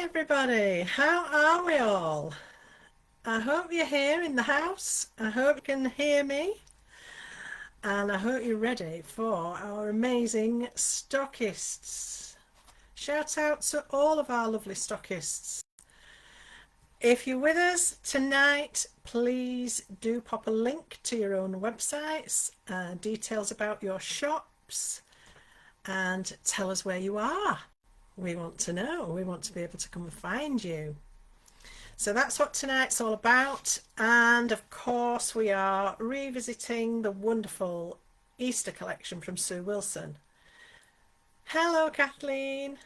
everybody, how are we all? I hope you're here in the house. I hope you can hear me, and I hope you're ready for our amazing stockists. Shout out to all of our lovely stockists. If you're with us tonight, please do pop a link to your own websites, details about your shops, and tell us where you are. We want to know. We want to be able to come and find you. So that's what tonight's all about. And of course, we are revisiting the wonderful Easter collection from Sue Wilson. Hello, Kathleen.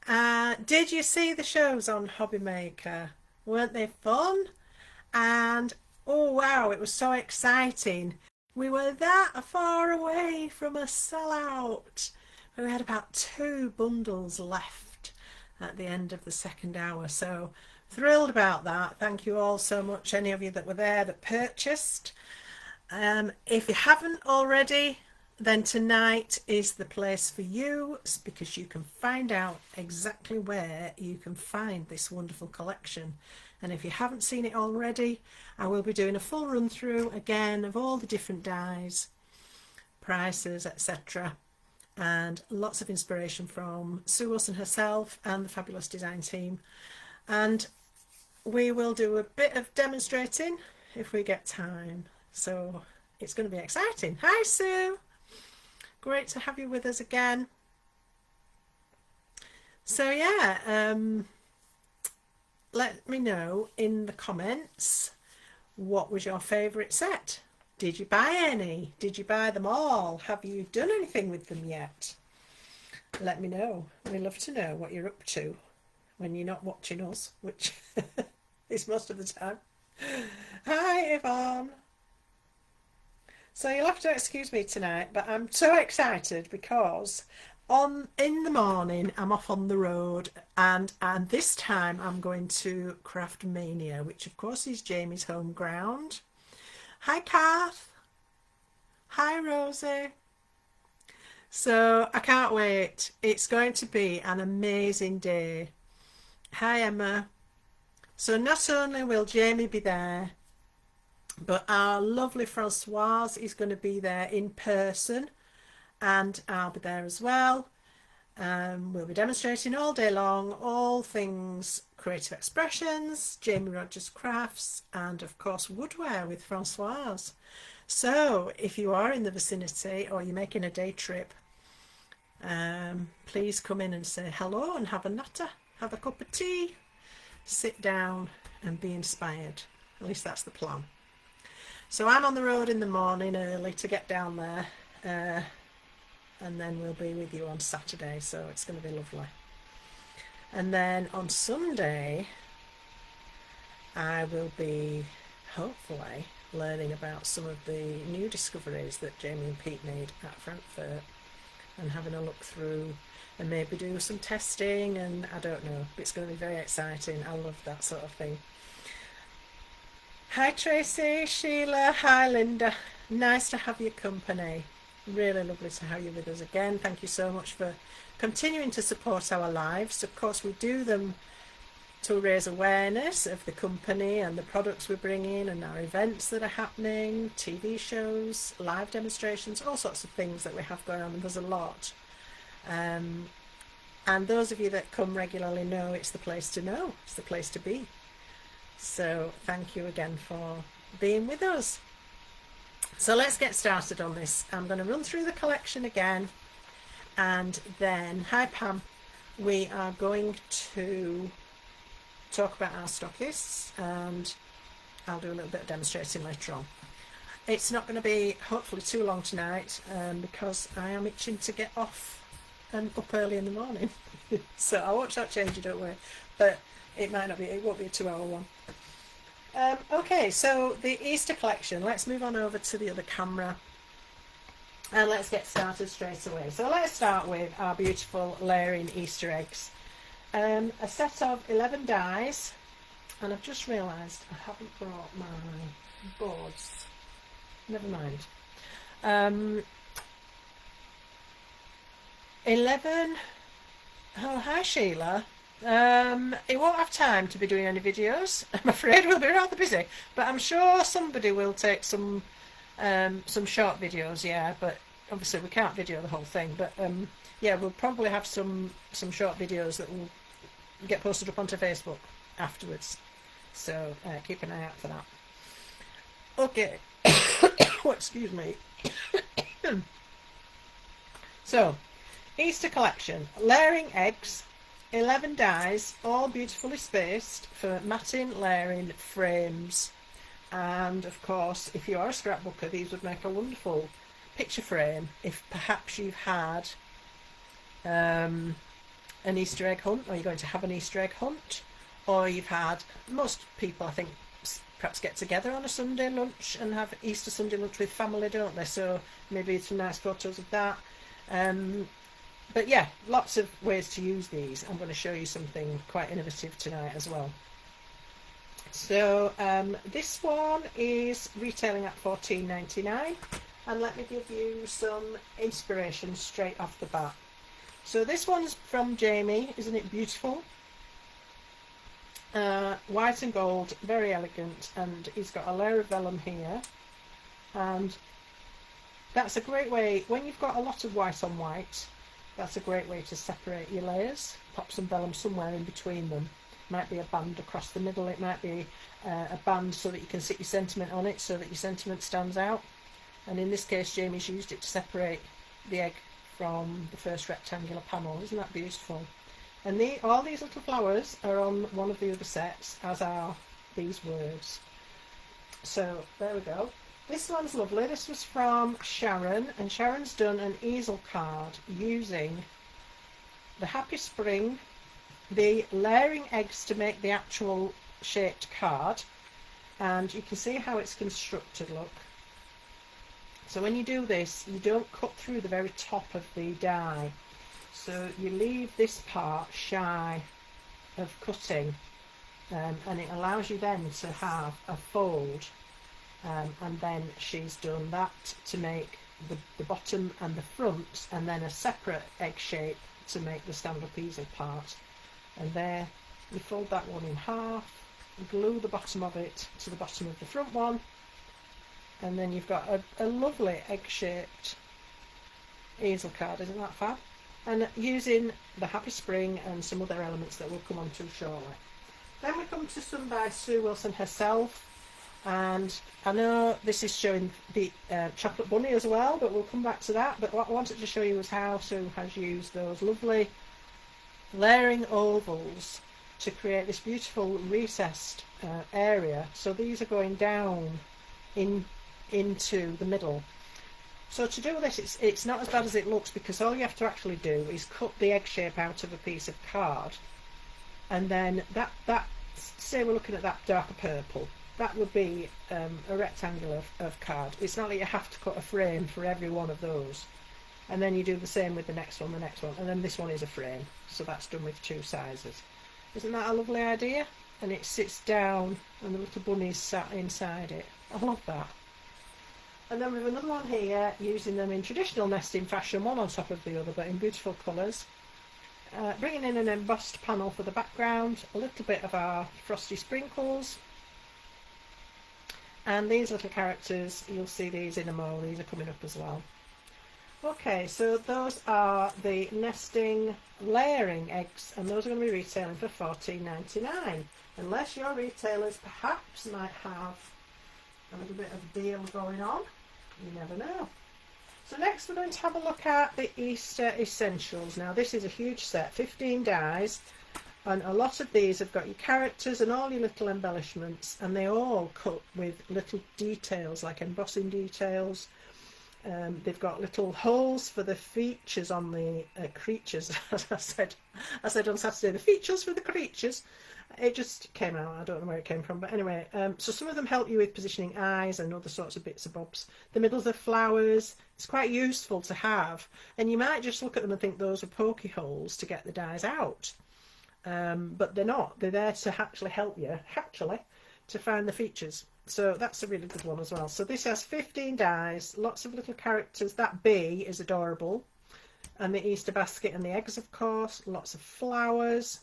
Did you see the shows on Hobby Maker? Weren't they fun? And oh wow, it was so exciting. We were that far away from a sellout. We had about 2 bundles left at the end of the second hour, so thrilled about that. Thank you all so much, any of you that were there that purchased. If you haven't already, then tonight is the place for you, because you can find out exactly where you can find this wonderful collection. And if you haven't seen it already, I will be doing a full run through again of all the different dies, prices, etc., and lots of inspiration from Sue Wilson herself and the fabulous design team. And we will do a bit of demonstrating if we get time, so it's going to be exciting. Hi Sue, great to have you with us again. So yeah, let me know in the comments, what was your favourite set? Did you buy any? Did you buy them all? Have you done anything with them yet? Let me know. We love to know what you're up to when you're not watching us, which is most of the time. Hi Yvonne. So you'll have to excuse me tonight, but I'm so excited because in the morning I'm off on the road, and this time I'm going to Craft Mania, which of course is Jamie's home ground. Hi Kath. Hi Rosie. So I can't wait. It's going to be an amazing day. Hi Emma. So not only will Jamie be there, but our lovely Francoise is going to be there in person, and I'll be there as well. We'll be demonstrating all day long, all things Creative Expressions, Jamie Rodgers Crafts, and of course Woodware with Francoise. So if you are in the vicinity or you're making a day trip, please come in and say hello and have a natter, have a cup of tea, sit down and be inspired. At least that's the plan. So I'm on the road in the morning early to get down there, and then we'll be with you on Saturday, so it's going to be lovely. And then on Sunday I will be hopefully learning about some of the new discoveries that Jamie and Pete made at Frankfurt, and having a look through and maybe do some testing, and I don't know, it's going to be very exciting. I love that sort of thing. Hi Tracy, Sheila, hi Linda, nice to have your company. Really lovely to have you with us again. Thank you so much for continuing to support our lives. Of course, we do them to raise awareness of the company and the products we bring in, and our events that are happening, TV shows, live demonstrations, all sorts of things that we have going on, and there's a lot. And those of you that come regularly know it's the place to know, it's the place to be. So thank you again for being with us. So let's get started on this. I'm going to run through the collection again, and then, hi Pam, we are going to talk about our stockists, and I'll do a little bit of demonstrating later on. It's not going to be hopefully too long tonight, because I am itching to get off and up early in the morning. So I won't shortchange you, don't worry, but it won't be a 2-hour one. Okay, so the Easter collection, let's move on over to the other camera and let's get started straight away. So let's start with our beautiful layering Easter eggs. A set of 11 dies, and I've just realised I haven't brought my boards. Never mind. 11. Oh, hi Sheila. He won't have time to be doing any videos. I'm afraid we'll be rather busy, but I'm sure somebody will take some short videos. Yeah, but obviously we can't video the whole thing. But yeah, we'll probably have some short videos that will get posted up onto Facebook afterwards. So keep an eye out for that. Okay. Oh, excuse me. So, Easter collection. Layering eggs, 11 dies, all beautifully spaced for matting, layering, frames. And of course, if you are a scrapbooker, these would make a wonderful picture frame if perhaps you've had an Easter egg hunt, or you're going to have an Easter egg hunt, or you've had, most people I think perhaps get together on a Sunday lunch and have Easter Sunday lunch with family, don't they? So maybe some nice photos of that. But yeah, lots of ways to use these. I'm going to show you something quite innovative tonight as well. So this one is retailing at $14.99, and let me give you some inspiration straight off the bat. So this one's from Jamie. Isn't it beautiful? White and gold, very elegant, and he's got a layer of vellum here, and that's a great way, when you've got a lot of white on white, that's a great way to separate your layers. Pop some vellum somewhere in between them. Might be a band across the middle, it might be a band so that you can sit your sentiment on it, so that your sentiment stands out. And in this case, Jamie's used it to separate the egg from the first rectangular panel. Isn't that beautiful? And all these little flowers are on one of the other sets, as are these words. So there we go. This one's lovely. This was from Sharon, and Sharon's done an easel card using the Happy Spring, the layering eggs to make the actual shaped card, and you can see how it's constructed, look. So when you do this, you don't cut through the very top of the die. So you leave this part shy of cutting, and it allows you then to have a fold, and then she's done that to make the bottom and the front, and then a separate egg shape to make the stand-up easel part. And there, you fold that one in half, glue the bottom of it to the bottom of the front one, and then you've got a lovely egg-shaped easel card. Isn't that fab? And using the Happy Spring and some other elements that we'll come on to shortly. Then we come to some by Sue Wilson herself, and I know this is showing the chocolate bunny as well, but we'll come back to that. But what I wanted to show you was how Sue has used those lovely layering ovals to create this beautiful recessed area. So these are going down into the middle. So to do this, it's not as bad as it looks, because all you have to actually do is cut the egg shape out of a piece of card, and then that say we're looking at that darker purple, that would be a rectangle of card. It's not like you have to cut a frame for every one of those. And then you do the same with the next one, and then this one is a frame. So that's done with two sizes. Isn't that a lovely idea? And it sits down and the little bunny's sat inside it. I love that. And then we have another one here, using them in traditional nesting fashion, one on top of the other, but in beautiful colours. Bringing in an embossed panel for the background, a little bit of our frosty sprinkles. And these little characters, you'll see these in a mo, these are coming up as well. Okay, so those are the nesting layering eggs, and those are going to be retailing for $14.99. Unless your retailers perhaps might have a little bit of deal going on. You never know. So next we're going to have a look at the Easter Essentials. Now this is a huge set, 15 dies, and a lot of these have got your characters and all your little embellishments, and they all cut with little details like embossing details. They've got little holes for the features on the creatures. As I said on Saturday, the features for the creatures. It just came out, I don't know where it came from, but anyway, so some of them help you with positioning eyes and other sorts of bits and bobs. The middles are flowers. It's quite useful to have, and you might just look at them and think those are pokey holes to get the dies out, but they're not. They're there to actually help you to find the features. So that's a really good one as well. So this has 15 dies, lots of little characters. That bee is adorable, and the Easter basket and the eggs, of course, lots of flowers.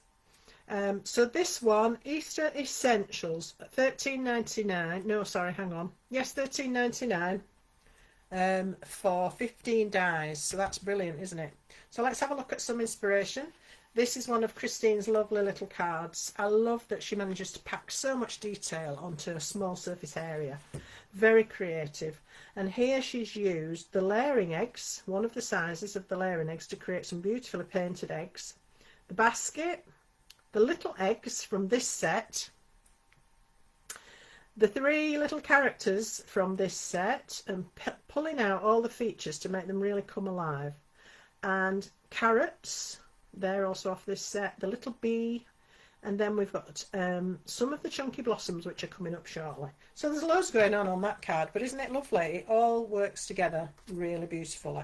So this one, Easter Essentials, $13.99. No, sorry, hang on. Yes, $13.99 for 15 dies. So that's brilliant, isn't it? So let's have a look at some inspiration. This is one of Christine's lovely little cards. I love that she manages to pack so much detail onto a small surface area. Very creative. And here she's used the layering eggs, one of the sizes of the layering eggs, to create some beautifully painted eggs. The basket, the little eggs from this set, the 3 little characters from this set, and pulling out all the features to make them really come alive. And carrots, they're also off this set, the little bee, and then we've got some of the chunky blossoms which are coming up shortly. So there's loads going on that card, but isn't it lovely? It all works together really beautifully.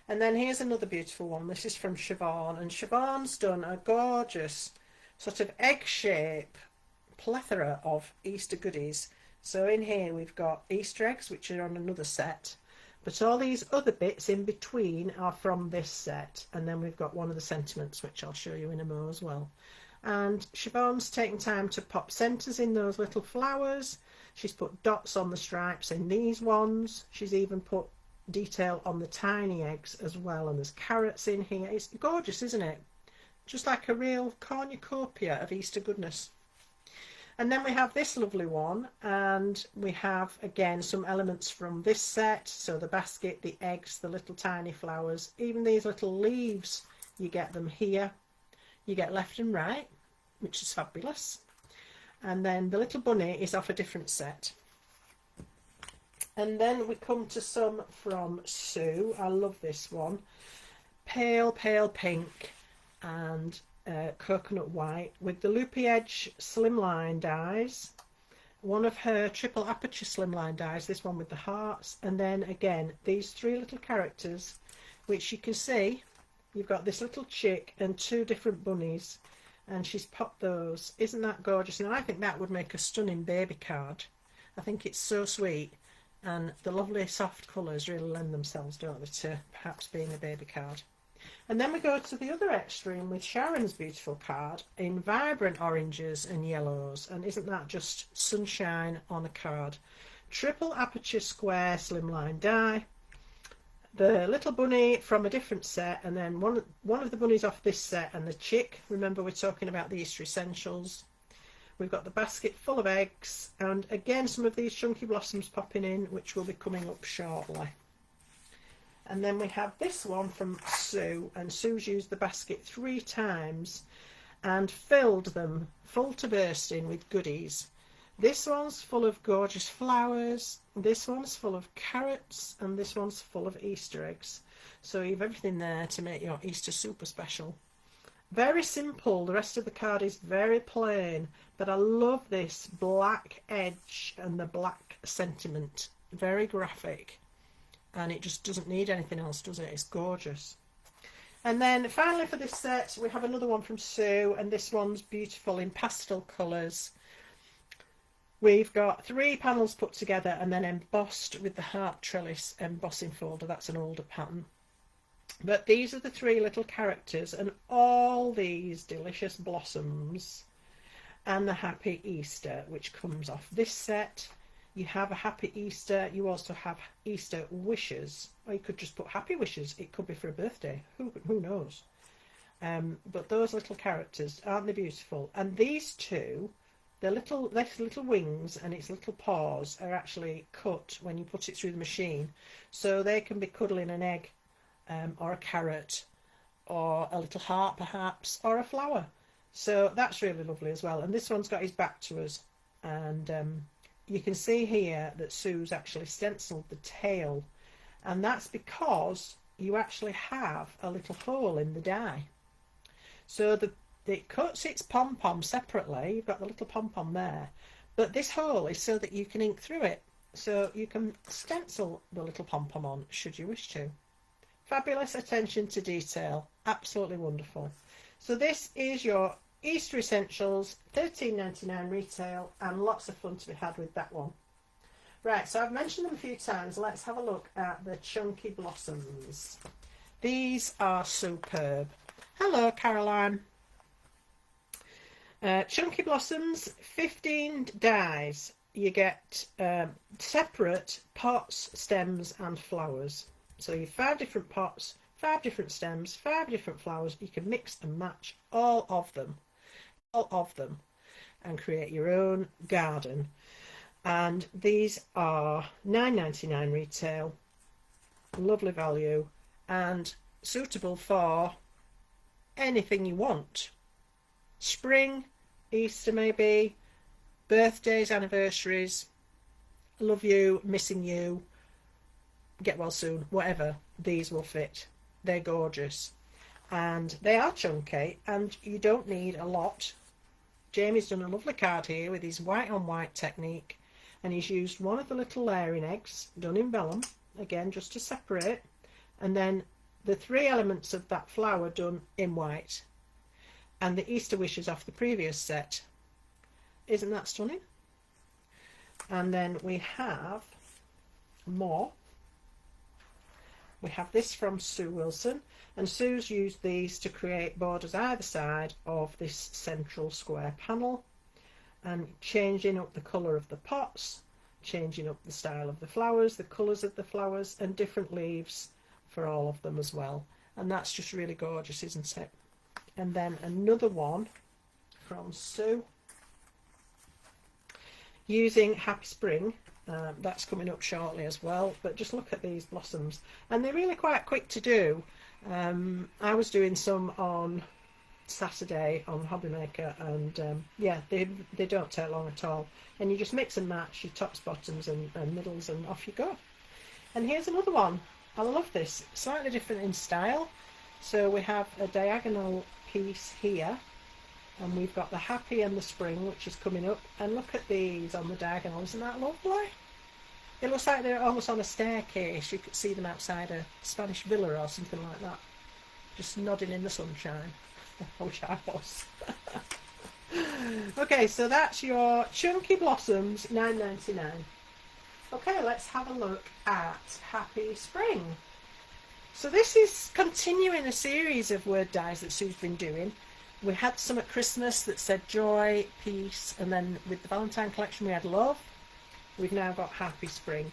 And then here's another beautiful one. This is from Siobhan, and Siobhan's done a gorgeous sort of egg shape plethora of Easter goodies. So in here we've got Easter eggs, which are on another set, but all these other bits in between are from this set. And then we've got one of the sentiments, which I'll show you in a mo as well. And Siobhan's taken time to pop centres in those little flowers. She's put dots on the stripes in these ones. She's even put detail on the tiny eggs as well, and there's carrots in here. It's gorgeous, isn't it? Just like a real cornucopia of Easter goodness. And then we have this lovely one, and we have again some elements from this set. So the basket, the eggs, the little tiny flowers, even these little leaves, you get them here. You get left and right, which is fabulous. And then the little bunny is off a different set. And then we come to some from Sue. I love this one. Pale, pale pink and coconut white with the loopy edge slimline dies. One of her triple aperture slimline dies, this one with the hearts. And then again, these 3 little characters, which you can see, you've got this little chick and 2 different bunnies, and she's popped those. Isn't that gorgeous? And I think that would make a stunning baby card. I think it's so sweet, and the lovely soft colours really lend themselves, don't they, to perhaps being a baby card. And then we go to the other extreme with Sharon's beautiful card in vibrant oranges and yellows. And isn't that just sunshine on a card? Triple aperture square slimline die. The little bunny from a different set, and then one of the bunnies off this set, and the chick. Remember, we're talking about the Easter Essentials. We've got the basket full of eggs, and again some of these chunky blossoms popping in, which will be coming up shortly. And then we have this one from Sue, and Sue's used the basket 3 times and filled them full to bursting with goodies. This one's full of gorgeous flowers, this one's full of carrots, and this one's full of Easter eggs. So you have everything there to make your Easter super special. Very simple. The rest of the card is very plain, but I love this black edge and the black sentiment. Very graphic. And it just doesn't need anything else, does it? It's gorgeous. And then finally for this set, we have another one from Sue, and this one's beautiful in pastel colours. We've got 3 panels put together and then embossed with the heart trellis embossing folder. That's an older pattern. But these are the 3 little characters and all these delicious blossoms and the Happy Easter, which comes off this set. You have a Happy Easter. You also have Easter wishes, or you could just put Happy Wishes. It could be for a birthday. Who knows? But those little characters, aren't they beautiful? And these 2, their little wings and its little paws are actually cut when you put it through the machine, so they can be cuddling an egg, or a carrot, or a little heart perhaps, or a flower. So that's really lovely as well. And this one's got his back to us, and you can see here that Sue's actually stenciled the tail, and that's because you actually have a little hole in the die. So it cuts its pom-pom separately. You've got the little pom-pom there, but this hole is so that you can ink through it, so you can stencil the little pom-pom on should you wish to. Fabulous attention to detail, absolutely wonderful. So this is your Easter Essentials, $13.99 retail, and lots of fun to be had with that one. Right, so I've mentioned them a few times. Let's have a look at the chunky blossoms. These are superb. Hello, Caroline. Chunky Blossoms, 15 dies. You get separate pots, stems and flowers. So you have 5 different pots, 5 different stems, 5 different flowers. You can mix and match all of them, and create your own garden. And these are £9.99 retail, lovely value, and suitable for anything you want. Spring, Easter maybe, birthdays, anniversaries, love you, missing you, get well soon, whatever, these will fit. They're gorgeous and they are chunky and you don't need a lot. Jamie's done a lovely card here with his white on white technique, and he's used one of the little layering eggs done in vellum, again just to separate, and then the 3 elements of that flower done in white, and the Easter wishes off the previous set. Isn't that stunning? And then we have more. We have this from Sue Wilson, and Sue's used these to create borders either side of this central square panel, and changing up the colour of the pots, changing up the style of the flowers, the colours of the flowers, and different leaves for all of them as well. And that's just really gorgeous, isn't it? And then another one from Sue, using Happy Spring. That's coming up shortly as well, but just look at these blossoms, and they're really quite quick to do. I was doing some on Saturday on Hobby Maker, and yeah, they don't take long at all, and you just mix and match your tops, bottoms and middles, and off you go. And here's another one. I love this, slightly different in style. So we have a diagonal piece here, and we've got the Happy and the Spring, which is coming up, and look at these on the diagonal. Isn't that lovely? It looks like they're almost on a staircase. You could see them outside a Spanish villa or something like that, just nodding in the sunshine. I wish I was. Okay, so that's your Chunky Blossoms, £9.99. Okay, let's have a look at Happy Spring. So this is continuing a series of word dies that Sue's been doing. We had some at Christmas that said joy, peace, and then with the Valentine collection we had love. We've now got Happy Spring.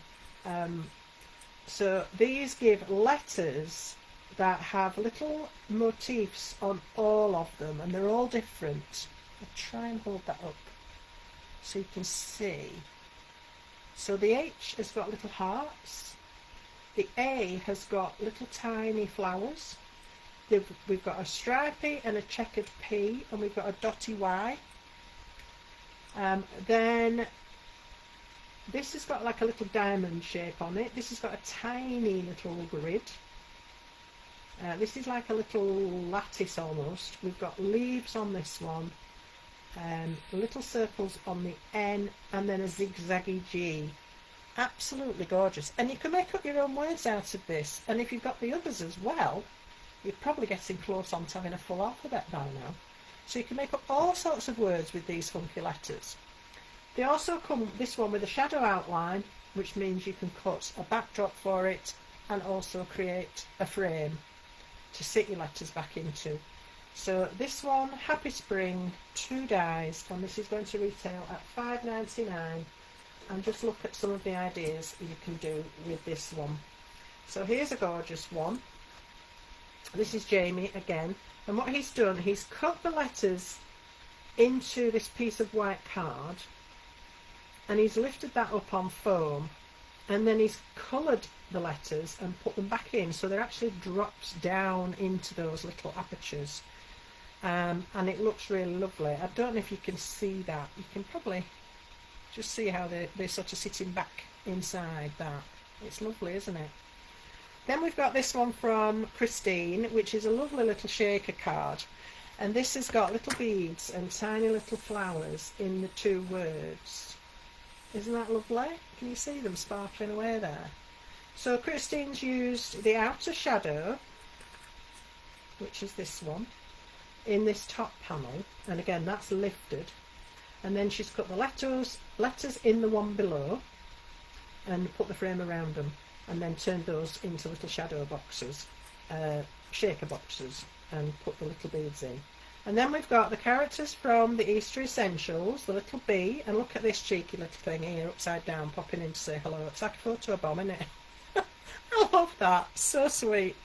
So these give letters that have little motifs on all of them, and they're all different. I'll try and hold that up so you can see. So the H has got little hearts. The A has got little tiny flowers. We've got a stripy and a checkered P, and we've got a dotty Y. Then this has got like a little diamond shape on it. This has got a tiny little grid. This is like a little lattice almost. We've got leaves on this one, little circles on the N, and then a zigzaggy G. Absolutely gorgeous. And you can make up your own words out of this, and if you've got the others as well, you're probably getting close on to having a full alphabet by now. So you can make up all sorts of words with these funky letters. They also come, this one, with a shadow outline, which means you can cut a backdrop for it and also create a frame to sit your letters back into. So this one, Happy Spring, 2 dies, and this is going to retail at £5.99. And just look at some of the ideas you can do with this one. So here's a gorgeous one. This is Jamie again, and what he's done, he's cut the letters into this piece of white card, and he's lifted that up on foam, and then he's coloured the letters and put them back in, so they're actually dropped down into those little apertures, and it looks really lovely. I don't know if you can see that. You can probably just see how they're sort of sitting back inside that. It's lovely, isn't it? Then we've got this one from Christine, which is a lovely little shaker card, and this has got little beads and tiny little flowers in the 2 words. Isn't that lovely? Can you see them sparkling away there? So Christine's used the outer shadow, which is this one, in this top panel, and again that's lifted, and then she's cut the letters in the one below and put the frame around them, and then turned those into little shadow boxes, shaker boxes, and put the little beads in. And then we've got the characters from the Easter Essentials, the little bee, and look at this cheeky little thing here, upside down, popping in to say hello. It's like a photo bomb, isn't it? I love that, so sweet.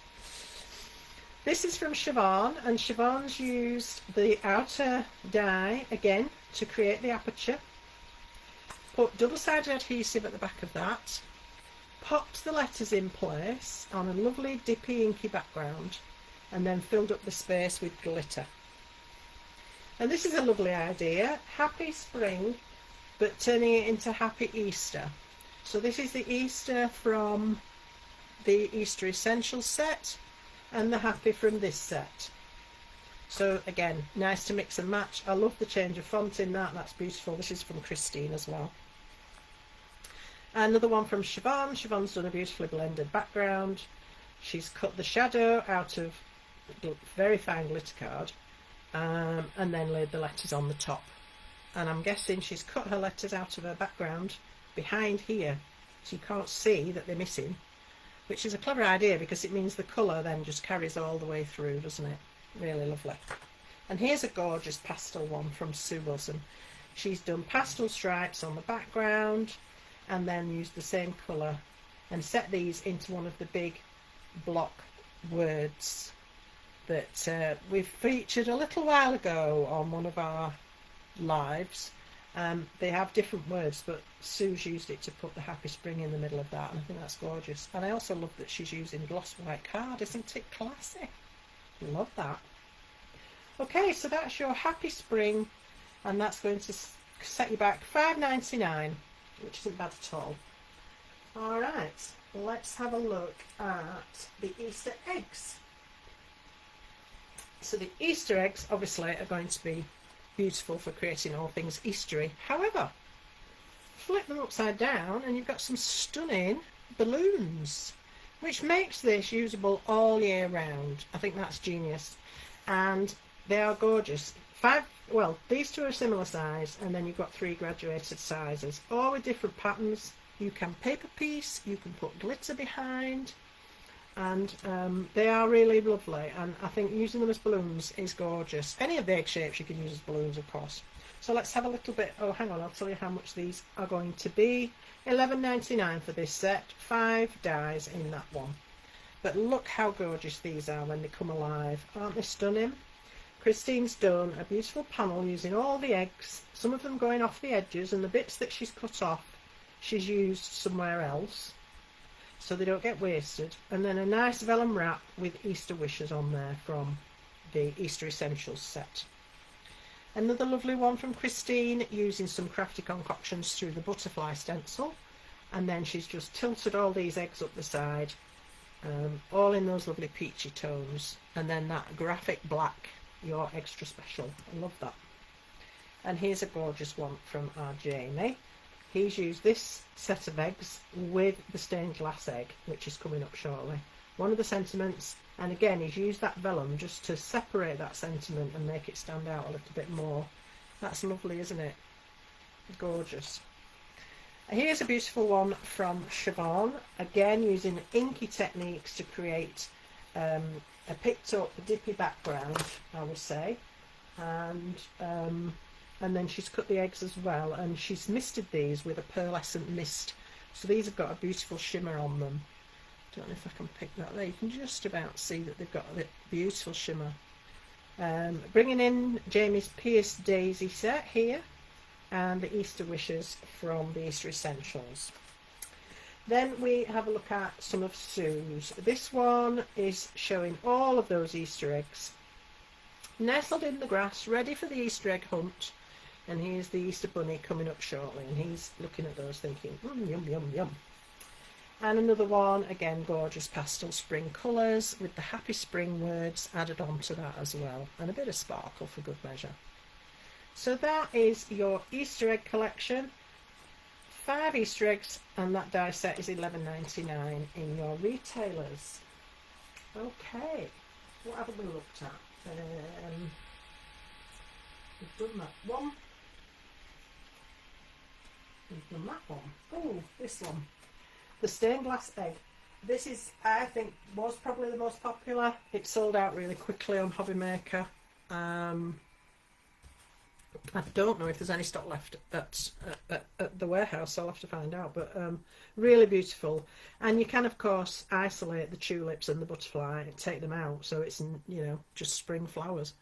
This is from Siobhan, and Siobhan's used the outer die again to create the aperture. Put double-sided adhesive at the back of that, popped the letters in place on a lovely dippy inky background, and then filled up the space with glitter. And this is a lovely idea, happy spring, but turning it into happy Easter. So this is the Easter from the Easter Essentials set, and the happy from this set. So again, nice to mix and match. I love the change of font in that, that's beautiful. This is from Christine as well. Another one from Siobhan. Siobhan's done a beautifully blended background. She's cut the shadow out of very fine glitter card, and then laid the letters on the top. And I'm guessing she's cut her letters out of her background behind here, so you can't see that they're missing, which is a clever idea because it means the colour then just carries all the way through, doesn't it? Really lovely. And here's a gorgeous pastel one from Sue Wilson. She's done pastel stripes on the background and then used the same colour and set these into one of the big block words that we've featured a little while ago on one of our lives. They have different words, but Sue's used it to put the happy spring in the middle of that, and I think that's gorgeous. And I also love that she's using gloss white card. Isn't it classy? Love that. Okay, so that's your happy spring, and that's going to set you back $5.99, which isn't bad at all. All right, let's have a look at the Easter eggs. So the Easter eggs obviously are going to be beautiful for creating all things Eastery. However, flip them upside down and you've got some stunning balloons, which makes this usable all year round. I think that's genius, and they are gorgeous. These two are similar size, and then you've got 3 graduated sizes, all with different patterns. You can paper piece, you can put glitter behind, and they are really lovely, and I think using them as balloons is gorgeous. Any of the egg shapes you can use as balloons, of course. So let's have a little bit. Oh, hang on, I'll tell you how much these are going to be. $11.99 for this set, 5 dies in that one. But look how gorgeous these are when they come alive. Aren't they stunning? Christine's done a beautiful panel using all the eggs, some of them going off the edges, and the bits that she's cut off she's used somewhere else so they don't get wasted. And then a nice vellum wrap with Easter wishes on there from the Easter Essentials set. Another lovely one from Christine, using some Crafty Concoctions through the butterfly stencil, and then she's just tilted all these eggs up the side, all in those lovely peachy tones, and then that graphic black, your extra special. I love that. And here's a gorgeous one from our Jamie. He's used this set of eggs with the stained glass egg, which is coming up shortly. One of the sentiments, and again he's used that vellum just to separate that sentiment and make it stand out a little bit more. That's lovely, isn't it? Gorgeous. Here's a beautiful one from Siobhan, again using inky techniques to create a picked up dippy background, I would say, and then she's cut the eggs as well, and she's misted these with a pearlescent mist, so these have got a beautiful shimmer on them. Don't know if I can pick that there. You can just about see that they've got a beautiful shimmer. Bringing in Jamie's Pierced Daisy set here, and the Easter wishes from the Easter Essentials. Then we have a look at some of Sue's. This one is showing all of those Easter eggs nestled in the grass, ready for the Easter egg hunt. And here's the Easter bunny coming up shortly, and he's looking at those thinking, yum, yum, yum. And another one, again, gorgeous pastel spring colours with the happy spring words added onto that as well, and a bit of sparkle for good measure. So that is your Easter egg collection. 5 Easter eggs, and that die set is $11.99 in your retailers. Okay, what haven't we looked at? We've done that one. We've done that one. Oh, this one. The stained glass egg. This is, I think, was probably the most popular. It sold out really quickly on Hobby Maker. I don't know if there's any stock left at the warehouse. I'll have to find out. But really beautiful. And you can, of course, isolate the tulips and the butterfly and take them out. So it's, you know, just spring flowers.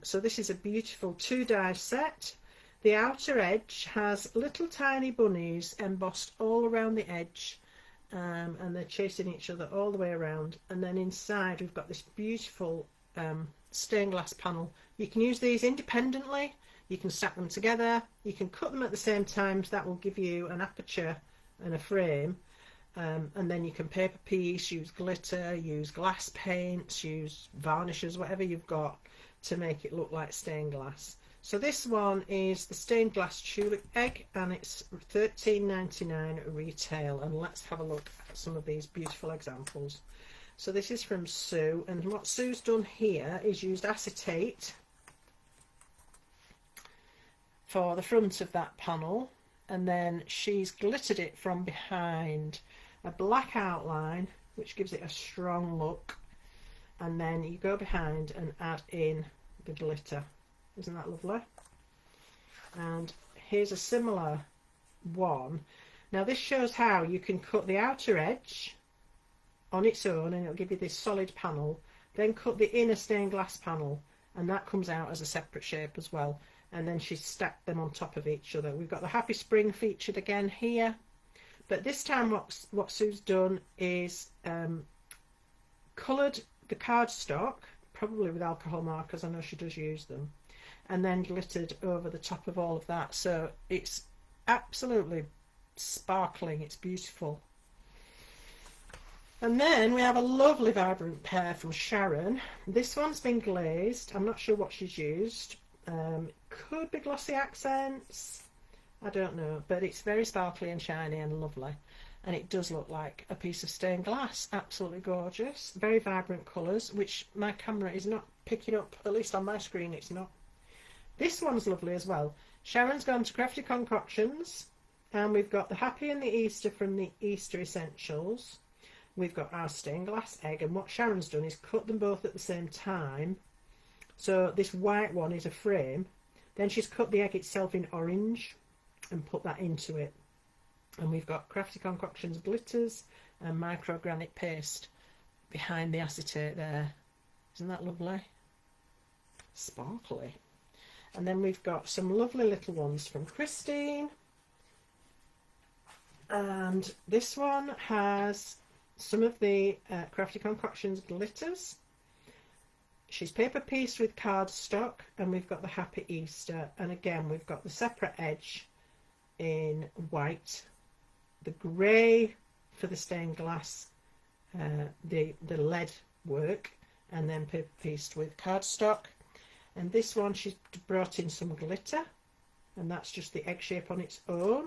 So this is a beautiful 2-die set. The outer edge has little tiny bunnies embossed all around the edge. And they're chasing each other all the way around. And then inside we've got this beautiful stained glass panel. You can use these independently, you can stack them together, you can cut them at the same time, so that will give you an aperture and a frame, and then you can paper piece, use glitter, use glass paints, use varnishes, whatever you've got to make it look like stained glass. So this one is the stained glass tulip egg, and it's $13.99 retail. And let's have a look at some of these beautiful examples. So this is from Sue, and what Sue's done here is used acetate for the front of that panel, and then she's glittered it from behind, a black outline which gives it a strong look, and then you go behind and add in the glitter. Isn't that lovely? And here's a similar one. Now this shows how you can cut the outer edge on its own and it'll give you this solid panel, then cut the inner stained glass panel, and that comes out as a separate shape as well, and then she's stacked them on top of each other. We've got the Happy Spring featured again here, but this time what Sue's done is coloured the cardstock, probably with alcohol markers, I know she does use them, and then glittered over the top of all of that, so it's absolutely sparkling, it's beautiful. And then we have a lovely vibrant pear from Sharon. This one's been glazed. I'm not sure what she's used. Could be glossy accents, I don't know, but it's very sparkly and shiny and lovely, and it does look like a piece of stained glass. Absolutely gorgeous. Very vibrant colours, which my camera is not picking up, at least on my screen it's not. This one's lovely as well. Sharon's gone to Crafty Concoctions, and we've got the Happy and the Easter from the Easter Essentials. We've got our stained glass egg, and what Sharon's done is cut them both at the same time. So this white one is a frame, then she's cut the egg itself in orange and put that into it. And we've got Crafty Concoctions glitters and micro granite paste behind the acetate there. Isn't that lovely? Sparkly. And then we've got some lovely little ones from Christine, and this one has some of the Crafty Concoctions glitters. She's paper pieced with cardstock, and we've got the Happy Easter, and again we've got the separate edge in white, the grey for the stained glass, the lead work, and then paper pieced with cardstock. And this one she's brought in some glitter, and that's just the egg shape on its own.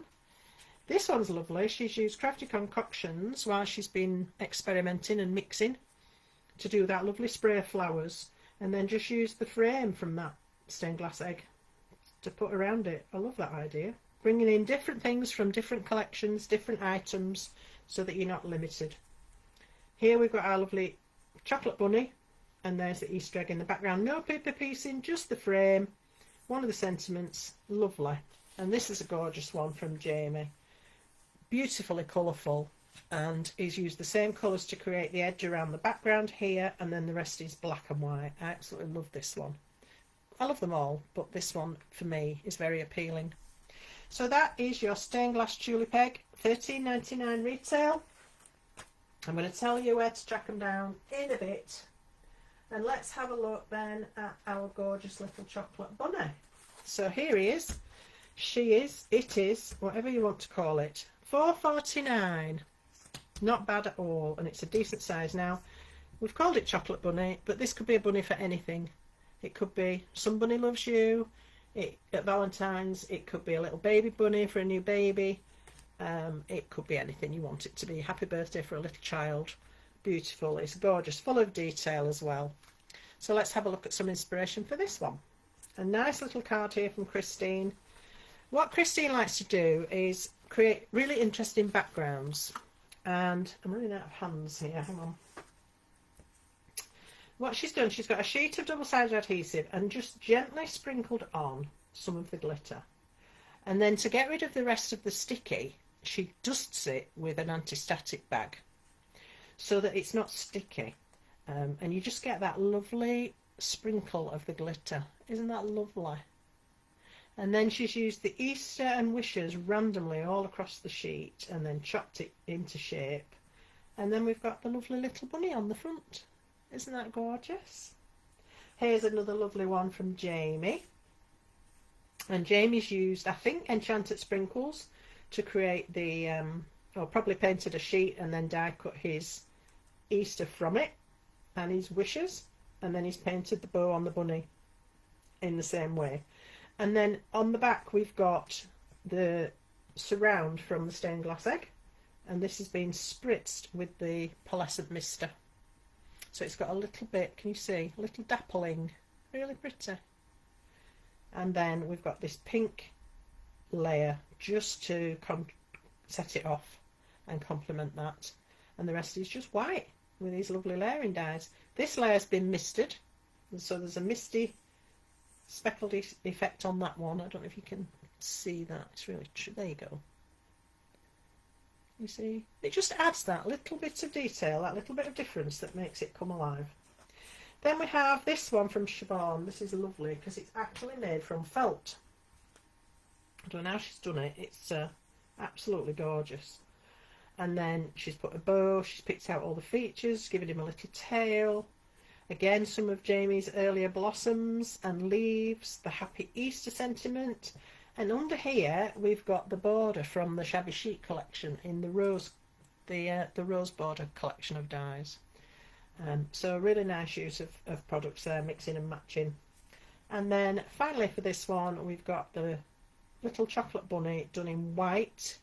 This one's lovely. She's used Crafty Concoctions while she's been experimenting and mixing to do that lovely spray of flowers, and then just use the frame from that stained glass egg to put around it. I love that idea. Bringing in different things from different collections, different items, so that you're not limited. Here we've got our lovely chocolate bunny, and there's the Easter egg in the background. No paper piecing, just the frame. One of the sentiments, lovely. And this is a gorgeous one from Jamie. Beautifully colourful, and he's used the same colours to create the edge around the background here, and then the rest is black and white. I absolutely love this one. I love them all, but this one for me is very appealing. So that is your stained glass tulip egg, $13.99 retail. I'm going to tell you where to track them down in a bit. And let's have a look then at our gorgeous little chocolate bunny. So here he is. She is, it is, whatever you want to call it. $4.49. Not bad at all, and it's a decent size. Now, we've called it chocolate bunny, but this could be a bunny for anything. It could be Somebody Loves You. At Valentine's, it could be a little baby bunny for a new baby. It could be anything you want it to be. Happy birthday for a little child. Beautiful. It's gorgeous, full of detail as well. So let's have a look at some inspiration for this one. A nice little card here from Christine. What Christine likes to do is create really interesting backgrounds, and I'm running out of hands here, hang on. what she's done, she's got a sheet of double-sided adhesive and just gently sprinkled on some of the glitter. And then to get rid of the rest of the sticky, she dusts it with an anti-static bag so that it's not sticky. And you just get that lovely sprinkle of the glitter. Isn't that lovely? And then she's used the Easter and wishes randomly all across the sheet and then chopped it into shape. And then we've got the lovely little bunny on the front. Isn't that gorgeous? Here's another lovely one from Jamie. And Jamie's used, I think, Enchanted Sprinkles to create the, or probably painted a sheet and then die cut his Easter from it and his wishes. And then he's painted the bow on the bunny in the same way. And then on the back we've got the surround from the stained glass egg. And this has been spritzed with the pearlescent mister. So it's got a little bit, can you see, a little dappling, really pretty. And then we've got this pink layer just to set it off and complement that. And the rest is just white with these lovely layering dyes. This layer's been misted, and so there's a misty speckled effect on that one. I don't know if you can see that. It's really true. There you go. You see, it just adds that little bit of detail, that little bit of difference that makes it come alive. Then we have this one from Siobhan. This is lovely because it's actually made from felt. I don't know how she's done it. It's absolutely gorgeous. And then she's put a bow, she's picked out all the features, given him a little tail. Again, some of Jamie's earlier blossoms and leaves, the happy Easter sentiment. And under here we've got the border from the Shabby Chic collection in the rose border collection of dies. So a really nice use of products there, mixing and matching. And then finally for this one we've got the little chocolate bunny done in white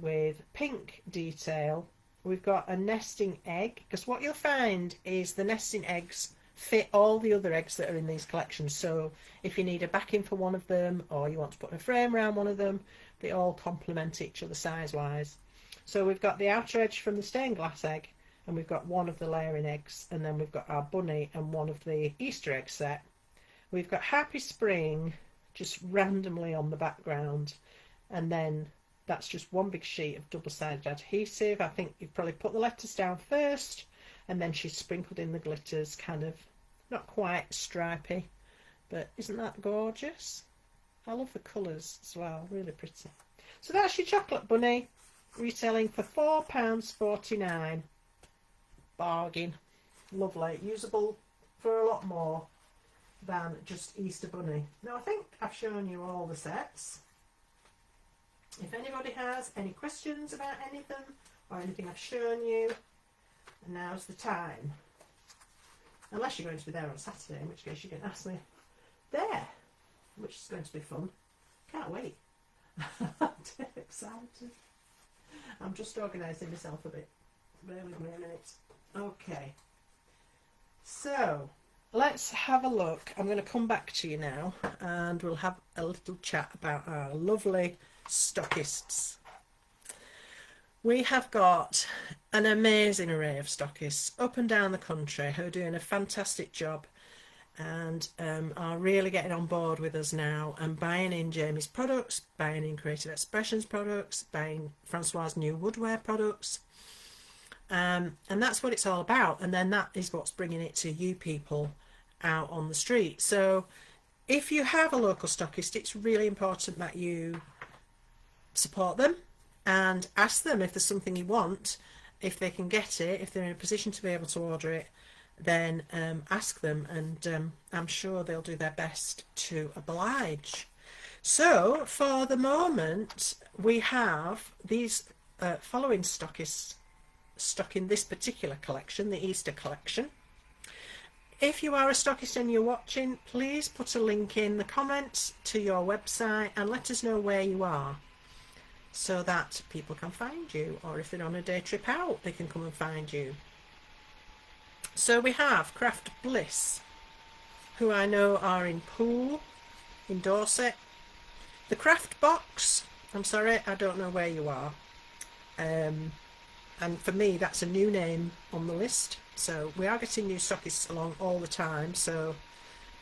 with pink detail. We've got a nesting egg, because what you'll find is the nesting eggs fit all the other eggs that are in these collections. So if you need a backing for one of them or you want to put a frame around one of them, they all complement each other size wise. So we've got the outer edge from the stained glass egg, and we've got one of the layering eggs, and then we've got our bunny and one of the Easter egg set. We've got Happy Spring just randomly on the background, and then that's just one big sheet of double-sided adhesive. I think you've probably put the letters down first, and then she's sprinkled in the glitters, kind of not quite stripy, but isn't that gorgeous? I love the colours as well, really pretty. So that's your chocolate bunny, retailing for £4.49. Bargain. Lovely. Usable for a lot more than just Easter bunny. Now I think I've shown you all the sets. If anybody has any questions about anything or anything I've shown you, now's the time. Unless you're going to be there on Saturday, in which case you can ask me there, which is going to be fun. Can't wait. I'm too excited. I'm just organising myself a bit. Bear with me a minute. Okay. So, let's have a look. I'm going to come back to you now and we'll have a little chat about our lovely stockists. We have got an amazing array of stockists up and down the country who are doing a fantastic job and are really getting on board with us now and buying in Jamie's products, buying in Creative Expressions products, buying Francois's new Woodware products, and that's what it's all about. And then that is what's bringing it to you people out on the street. So if you have a local stockist, it's really important that you support them and ask them if there's something you want, if they can get it, if they're in a position to be able to order it, then ask them, and I'm sure they'll do their best to oblige. So for the moment we have these following stockists stock in this particular collection, the Easter collection. If you are a stockist and you're watching, please put a link in the comments to your website and let us know where you are, so that people can find you, or if they're on a day trip out they can come and find you. So we have Craft Bliss, who I know are in Poole, in Dorset. The Craft Box, I'm sorry, I don't know where you are. and for me that's a new name on the list. So we are getting new stockists along all the time, so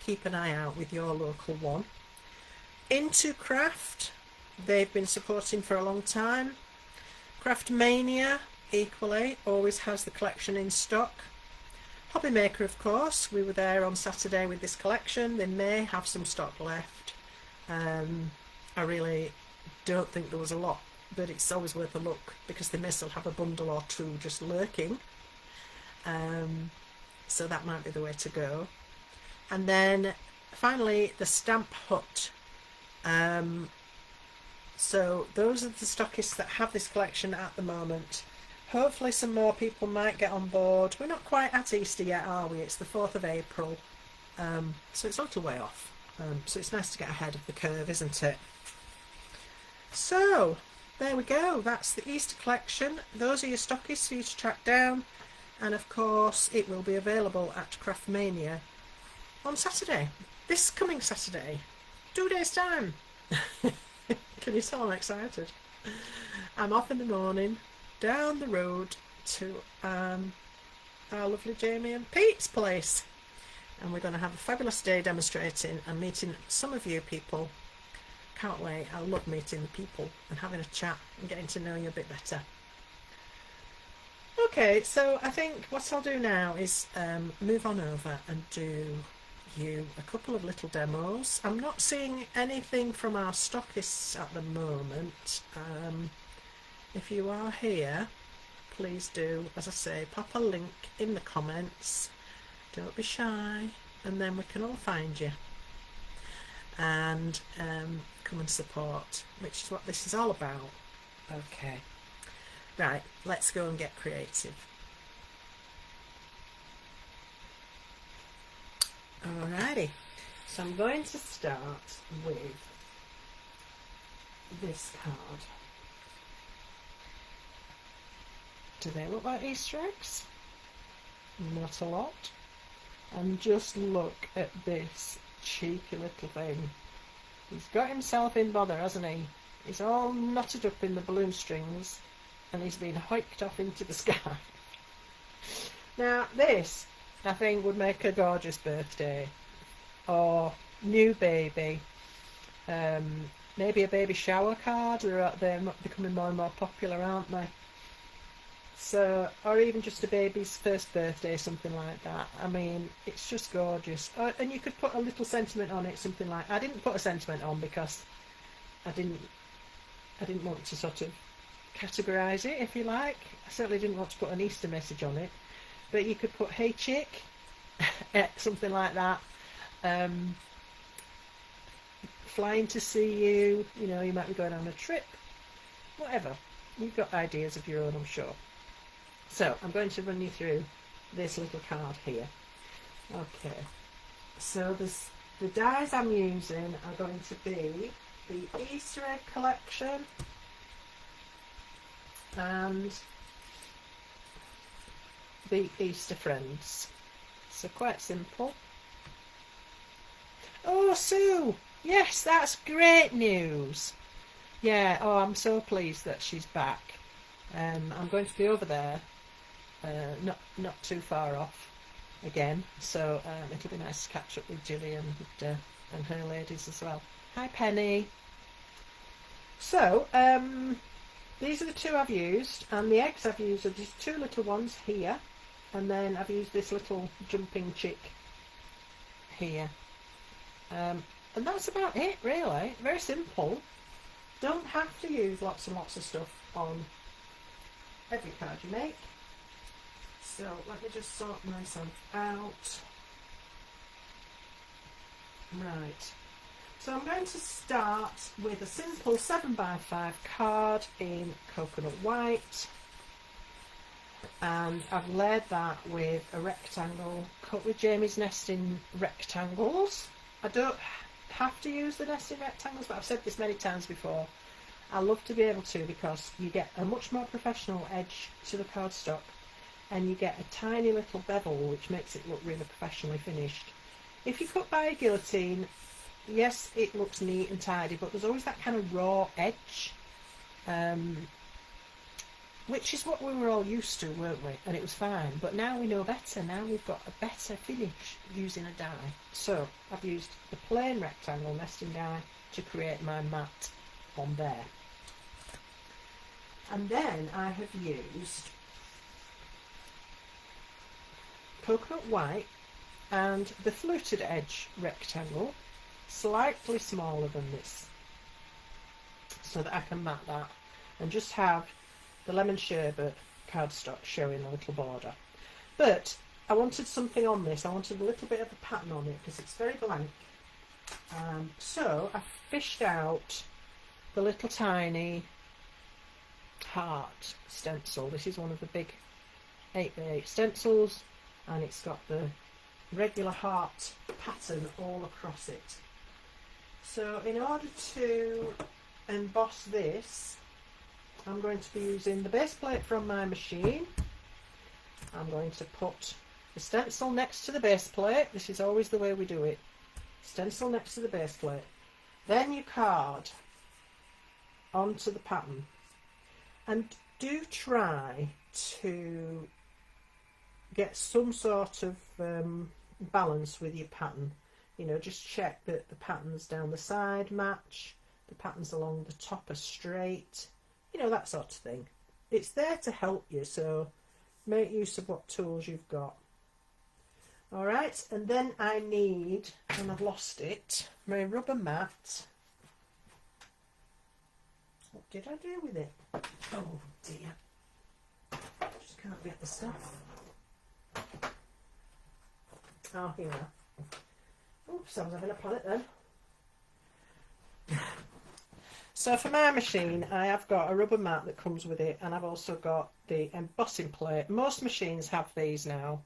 keep an eye out with your local one. Into Craft, they've been supporting for a long time. Craft Mania equally always has the collection in stock. Hobby Maker, of course, we were there on Saturday with this collection. They may have some stock left. I really don't think there was a lot, but it's always worth a look because they may still have a bundle or two just lurking. So that might be the way to go. And then finally the Stamp Hut. So those are the stockists that have this collection at the moment. Hopefully some more people might get on board. We're not quite at Easter yet, are we? It's the 4th of April, so it's a little way off. So it's nice to get ahead of the curve, isn't it? So there we go, that's the Easter collection. Those are your stockists for you to track down, and of course it will be available at Craft Mania on Saturday, this coming Saturday, 2 days time. Can you tell I'm excited? I'm off in the morning down the road to our lovely Jamie and Pete's place, and we're going to have a fabulous day demonstrating and meeting some of you people. Can't wait. I love meeting the people and having a chat and getting to know you a bit better. Okay, so I think what I'll do now is move on over and do you a couple of little demos. I'm not seeing anything from our stockists at the moment. If you are here, please do, as I say, pop a link in the comments. Don't be shy, and then we can all find you and come and support, which is what this is all about. Okay, right, let's go and get creative. Alrighty, so I'm going to start with this card. Do they look like Easter eggs? Not a lot. And just look at this cheeky little thing. He's got himself in bother, hasn't he? He's all knotted up in the balloon strings and he's been hiked off into the sky. Now this, I think, would make a gorgeous birthday or new baby. Maybe a baby shower card. They're becoming more and more popular, aren't they? So, or even just a baby's first birthday, something like that. I mean, it's just gorgeous. And you could put a little sentiment on it, something like, I didn't put a sentiment on because I didn't want to sort of categorise it, if you like. I certainly didn't want to put an Easter message on it. But you could put, hey chick, something like that. Flying to see you, you know, you might be going on a trip, whatever. You've got ideas of your own, I'm sure. So I'm going to run you through this little card here. Okay, so the dies I'm using are going to be the Easter egg collection and the Easter friends. So quite simple. Oh, Sue! Yes, that's great news. Yeah, oh, I'm so pleased that she's back. I'm going to be over there, not too far off again, so it'll be nice to catch up with Gillian and her ladies as well. Hi Penny. So these are the two I've used, and the eggs I've used are just two little ones here, and then I've used this little jumping chick here, and that's about it really. Very simple. Don't have to use lots and lots of stuff on every card you make. So let me just sort myself out. Right. So I'm going to start with a simple 7x5 card in coconut white. And I've layered that with a rectangle cut with Jamie's nesting rectangles. I don't have to use the nesting rectangles, but I've said this many times before. I love to be able to, because you get a much more professional edge to the cardstock and you get a tiny little bevel which makes it look really professionally finished. If you cut by a guillotine, yes, it looks neat and tidy, but there's always that kind of raw edge. which is what we were all used to, weren't we? And it was fine. But now we know better. Now we've got a better finish using a die. So I've used the plain rectangle nesting die to create my mat on there. And then I have used coconut white and the fluted edge rectangle, slightly smaller than this, so that I can mat that and just have the lemon sherbet cardstock showing a little border. But I wanted something on this. I wanted a little bit of a pattern on it because it's very blank. So I fished out the little tiny heart stencil. This is one of the big 8x8 stencils, and it's got the regular heart pattern all across it. So in order to emboss this, I'm going to be using the base plate from my machine. I'm going to put the stencil next to the base plate. This is always the way we do it. Stencil next to the base plate. Then you card onto the pattern. And do try to get some sort of balance with your pattern. You know, just check that the patterns down the side match, the patterns along the top are straight, you know, that sort of thing. It's there to help you, so make use of what tools you've got. Alright, and then I need, and I've lost it, my rubber mat. What did I do with it? Oh dear. Just can't get the stuff. Oh, here we are. Oops, I was having a panic then. So for my machine, I have got a rubber mat that comes with it, and I've also got the embossing plate. Most machines have these now.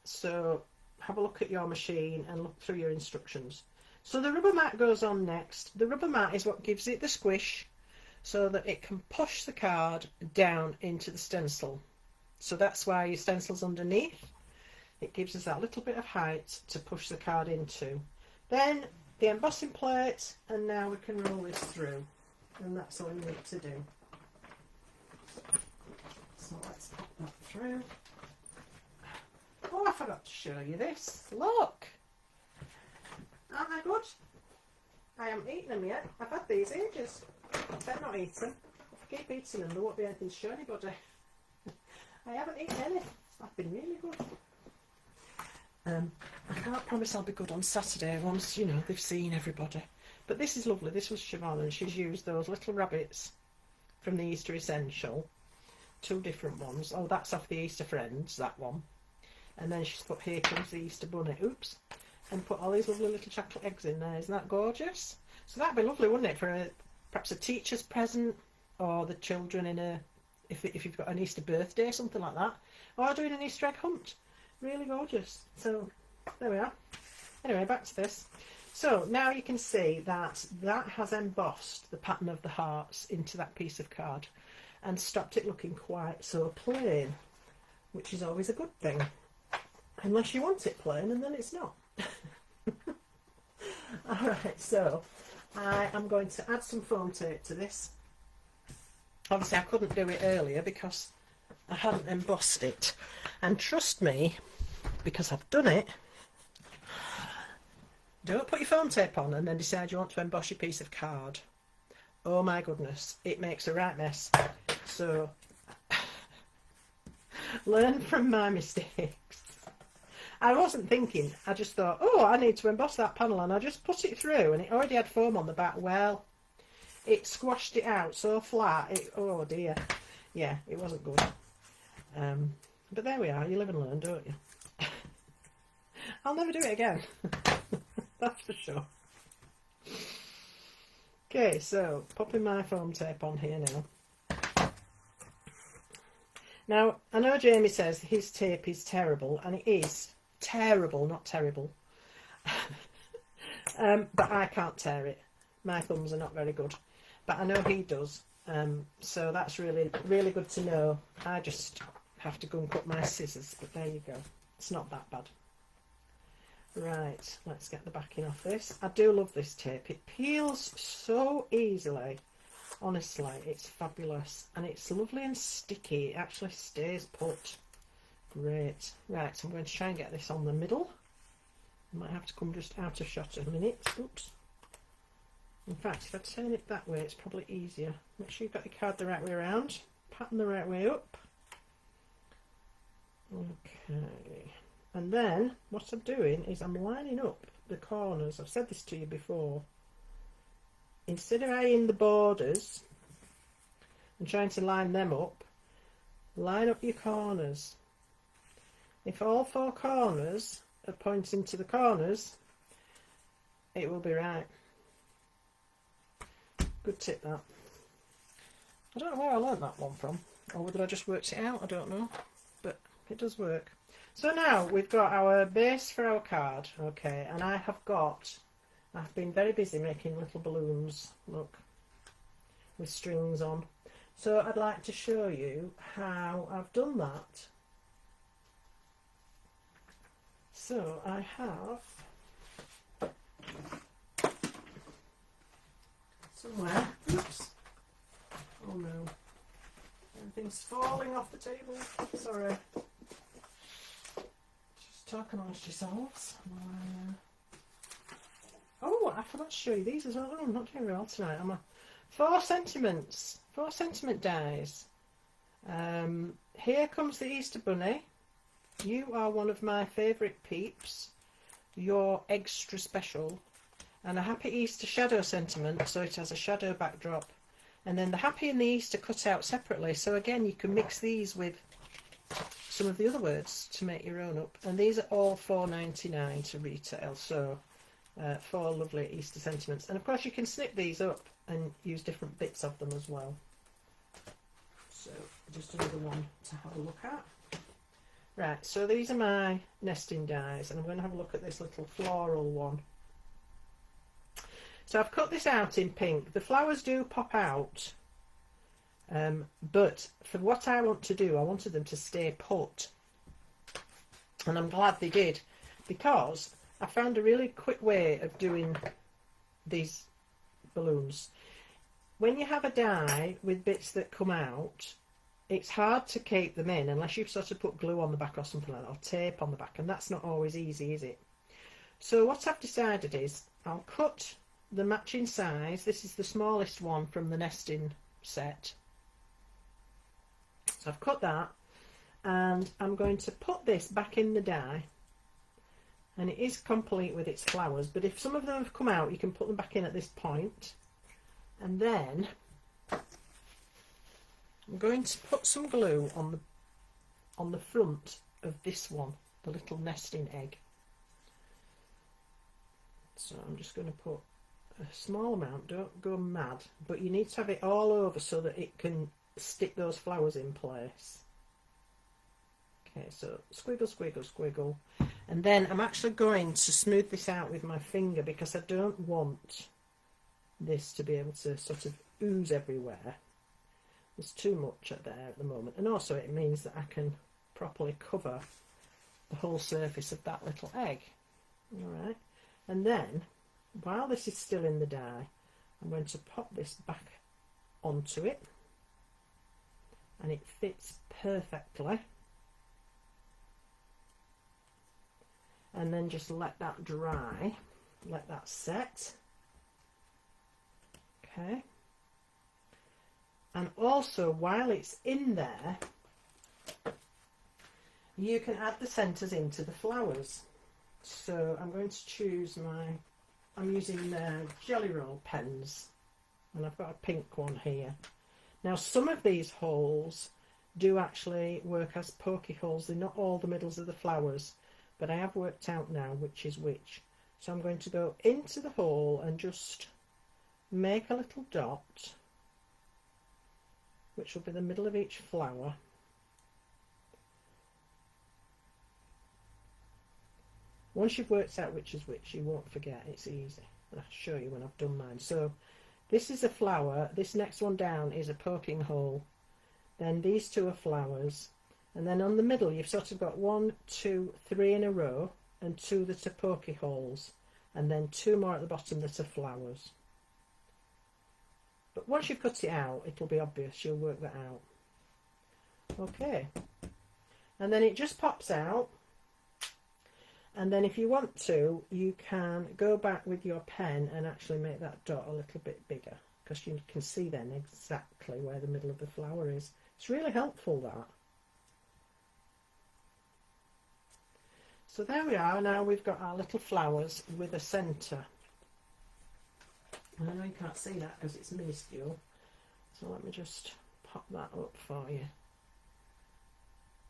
So have a look at your machine and look through your instructions. So the rubber mat goes on next. The rubber mat is what gives it the squish so that it can push the card down into the stencil. So that's why your stencil's underneath. It gives us that little bit of height to push the card into. Then the embossing plate, and now we can roll this through, and that's all you need to do. So let's pop that through. Oh, I forgot to show you this. Look! Aren't they good? I haven't eaten them yet. I've had these ages. I better not eat them. If I keep eating them, there won't be anything to show anybody. I haven't eaten any. I've been really good. I can't promise I'll be good on Saturday once, you know, they've seen everybody. But this is lovely. This was Siobhan, and she's used those little rabbits from the Easter Essential. 2 different ones. Oh, that's off the Easter Friends, that one. And then she's put Here Comes the Easter Bunny. Oops. And put all these lovely little chocolate eggs in there. Isn't that gorgeous? So that'd be lovely, wouldn't it, for perhaps a teacher's present, or the children in a, if you've got an Easter birthday, something like that. Or doing an Easter egg hunt. Really gorgeous. So there we are. Anyway, back to this. So now you can see that that has embossed the pattern of the hearts into that piece of card and stopped it looking quite so plain, which is always a good thing, unless you want it plain, and then it's not. Alright, so I am going to add some foam tape to this. Obviously I couldn't do it earlier because I hadn't embossed it, and trust me, because I've done it, don't put your foam tape on and then decide you want to emboss your piece of card. Oh my goodness, it makes a right mess. So learn from my mistakes. I wasn't thinking, I just thought, oh, I need to emboss that panel, and I just put it through, and it already had foam on the back. Well, it squashed it out so flat, oh dear. Yeah, it wasn't good. But there we are, you live and learn, don't you? I'll never do it again. That's for sure. Okay, so popping my foam tape on here now. Now, I know Jamie says his tape is terrible, and it is terrible, not terrible. But I can't tear it. My thumbs are not very good. But I know he does. So that's really, really good to know. I just have to go and cut my scissors, but there you go. It's not that bad. Right, let's get the backing off this. I do love this tape. It peels so easily. Honestly, it's fabulous, and it's lovely and sticky. It actually stays put. Great. Right, so I'm going to try and get this on the middle. I might have to come just out of shot a minute. Oops. In fact, if I turn it that way, it's probably easier. Make sure you've got your card the right way around. Pattern the right way up. Okay. And then what I'm doing is I'm lining up the corners. I've said this to you before. Instead of eyeing the borders and trying to line them up, line up your corners. If all four corners are pointing to the corners, it will be right. Good tip, that. I don't know where I learnt that one from, or whether I just worked it out, I don't know, but it does work. So now we've got our base for our card, okay, and I've been very busy making little balloons, look, with strings on. So I'd like to show you how I've done that. So I have somewhere, oops, oh no, everything's falling off the table, sorry, just organise yourselves. Oh, I forgot to show you these as well. Oh, I'm not doing very well tonight. I'm a 4 centimetre dies. Here comes the Easter Bunny. You are one of my favourite peeps. You're extra special. And a Happy Easter shadow sentiment, so it has a shadow backdrop. And then the Happy and the Easter cut out separately. So again, you can mix these with some of the other words to make your own up. And these are all $4.99 to retail. So 4 lovely Easter sentiments, and of course you can snip these up and use different bits of them as well. So just another one to have a look at. Right, so these are my nesting dies, and I'm going to have a look at this little floral one. So I've cut this out in pink. The flowers do pop out, but for what I want to do, I wanted them to stay put, and I'm glad they did, because I found a really quick way of doing these balloons. When you have a die with bits that come out, it's hard to keep them in unless you've sort of put glue on the back or something like that, or tape on the back, and that's not always easy, is it? So what I've decided is I'll cut the matching size. This is the smallest one from the nesting set. So I've cut that, and I'm going to put this back in the die. And it is complete with its flowers, but if some of them have come out, you can put them back in at this point. And then I'm going to put some glue on the front of this one, the little nesting egg. So I'm just going to put a small amount, don't go mad, but you need to have it all over so that it can stick those flowers in place. Okay, so squiggle, squiggle, squiggle. And then I'm actually going to smooth this out with my finger because I don't want this to be able to sort of ooze everywhere. There's too much there at the moment. And also it means that I can properly cover the whole surface of that little egg. Alright. And then, while this is still in the die, I'm going to pop this back onto it. And it fits perfectly. And then just let that dry, let that set. Okay. And also, while it's in there, you can add the centres into the flowers. So I'm going to choose I'm using Jelly Roll pens, and I've got a pink one here. Now some of these holes do actually work as pokey holes. They're not all the middles of the flowers, but I have worked out now which is which. So I'm going to go into the hole and just make a little dot, which will be the middle of each flower. Once you've worked out which is which, you won't forget, it's easy. I'll show you when I've done mine. So this is a flower, this next one down is a poking hole, then these two are flowers, and then on the middle you've sort of got 1, 2, 3 in a row, and 2 that are pokey holes, and then 2 more at the bottom that are flowers. But once you've cut it out, it'll be obvious. You'll work that out. Okay. And then it just pops out. And then if you want to, you can go back with your pen and actually make that dot a little bit bigger, because you can see then exactly where the middle of the flower is. It's really helpful, that. So there we are. Now we've got our little flowers with a centre. I know you can't see that because it's minuscule. So let me just pop that up for you.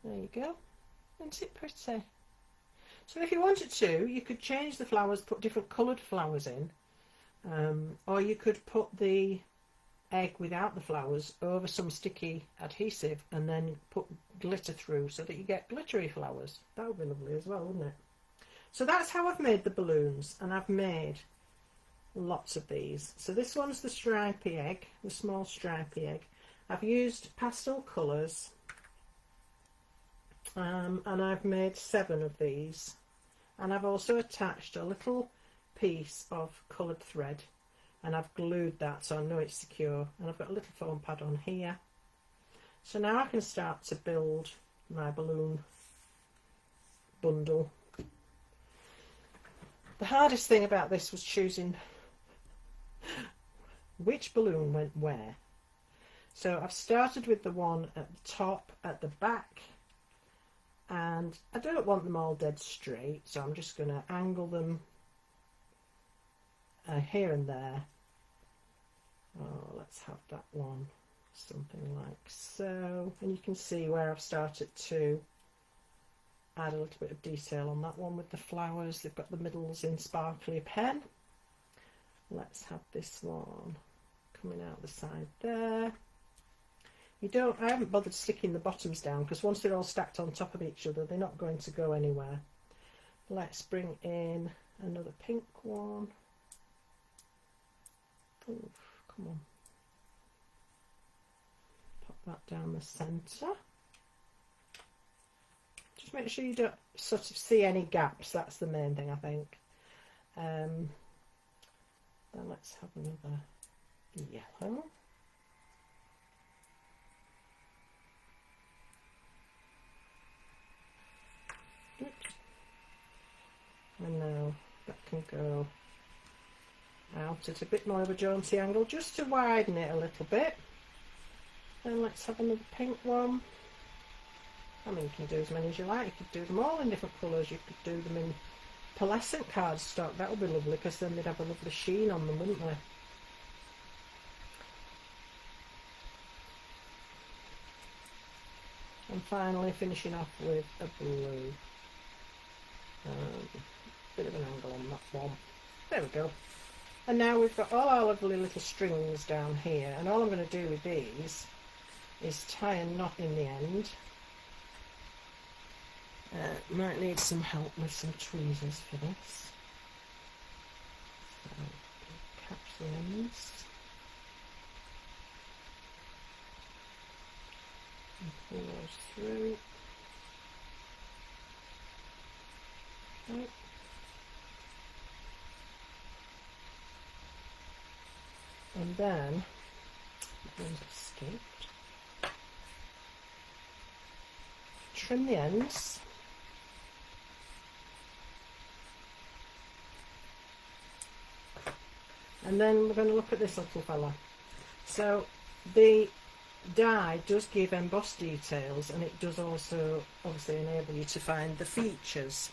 There you go. Isn't it pretty? So if you wanted to, you could change the flowers, put different coloured flowers in, or you could put the egg without the flowers over some sticky adhesive and then put glitter through so that you get glittery flowers. That would be lovely as well, wouldn't it? So that's how I've made the balloons, and I've made lots of these. So this one's the stripy egg, the small stripy egg. I've used pastel colours, and I've made 7 of these, and I've also attached a little piece of coloured thread, and I've glued that so I know it's secure, and I've got a little foam pad on here. So now I can start to build my balloon bundle. The hardest thing about this was choosing which balloon went where. So I've started with the one at the top, at the back, and I don't want them all dead straight, so I'm just going to angle them here and there. Oh, let's have that one something like so, and you can see where I've started to add a little bit of detail on that one with the flowers. They've got the middles in sparkly pen. Let's have this one coming out the side there. I haven't bothered sticking the bottoms down because once they're all stacked on top of each other, they're not going to go anywhere. Let's bring in another pink one. Oof, come on. Pop that down the centre. Just make sure you don't sort of see any gaps. That's the main thing, I think. Then let's have another yellow. Oops. And now that can go out at a bit more of a jaunty angle just to widen it a little bit. And let's have another pink one. I mean, you can do as many as you like. You could do them all in different colours. You could do them in pearlescent cardstock. That would be lovely because then they'd have a lovely sheen on them, wouldn't they? And finally finishing off with a blue. Bit of an angle on that one. There we go. And now we've got all our lovely little strings down here, and all I'm going to do with these is tie a knot in the end. Might need some help with some tweezers for this. So, catch the ends and pull those through. Right. And then, one's escaped. Trim the ends. And then we're going to look at this little fella. So the die does give embossed details, and it does also obviously enable you to find the features.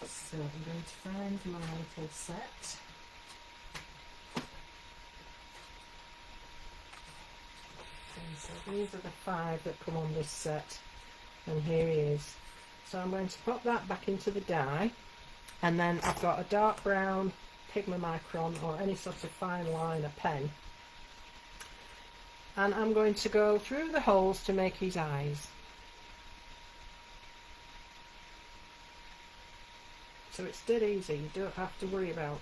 So I'm going to find my little set. And so these are the 5 that come on this set, and here he is. So I'm going to pop that back into the die, and then I've got a dark brown Pigma Micron or any sort of fine liner pen, and I'm going to go through the holes to make his eyes. So it's dead easy. You don't have to worry about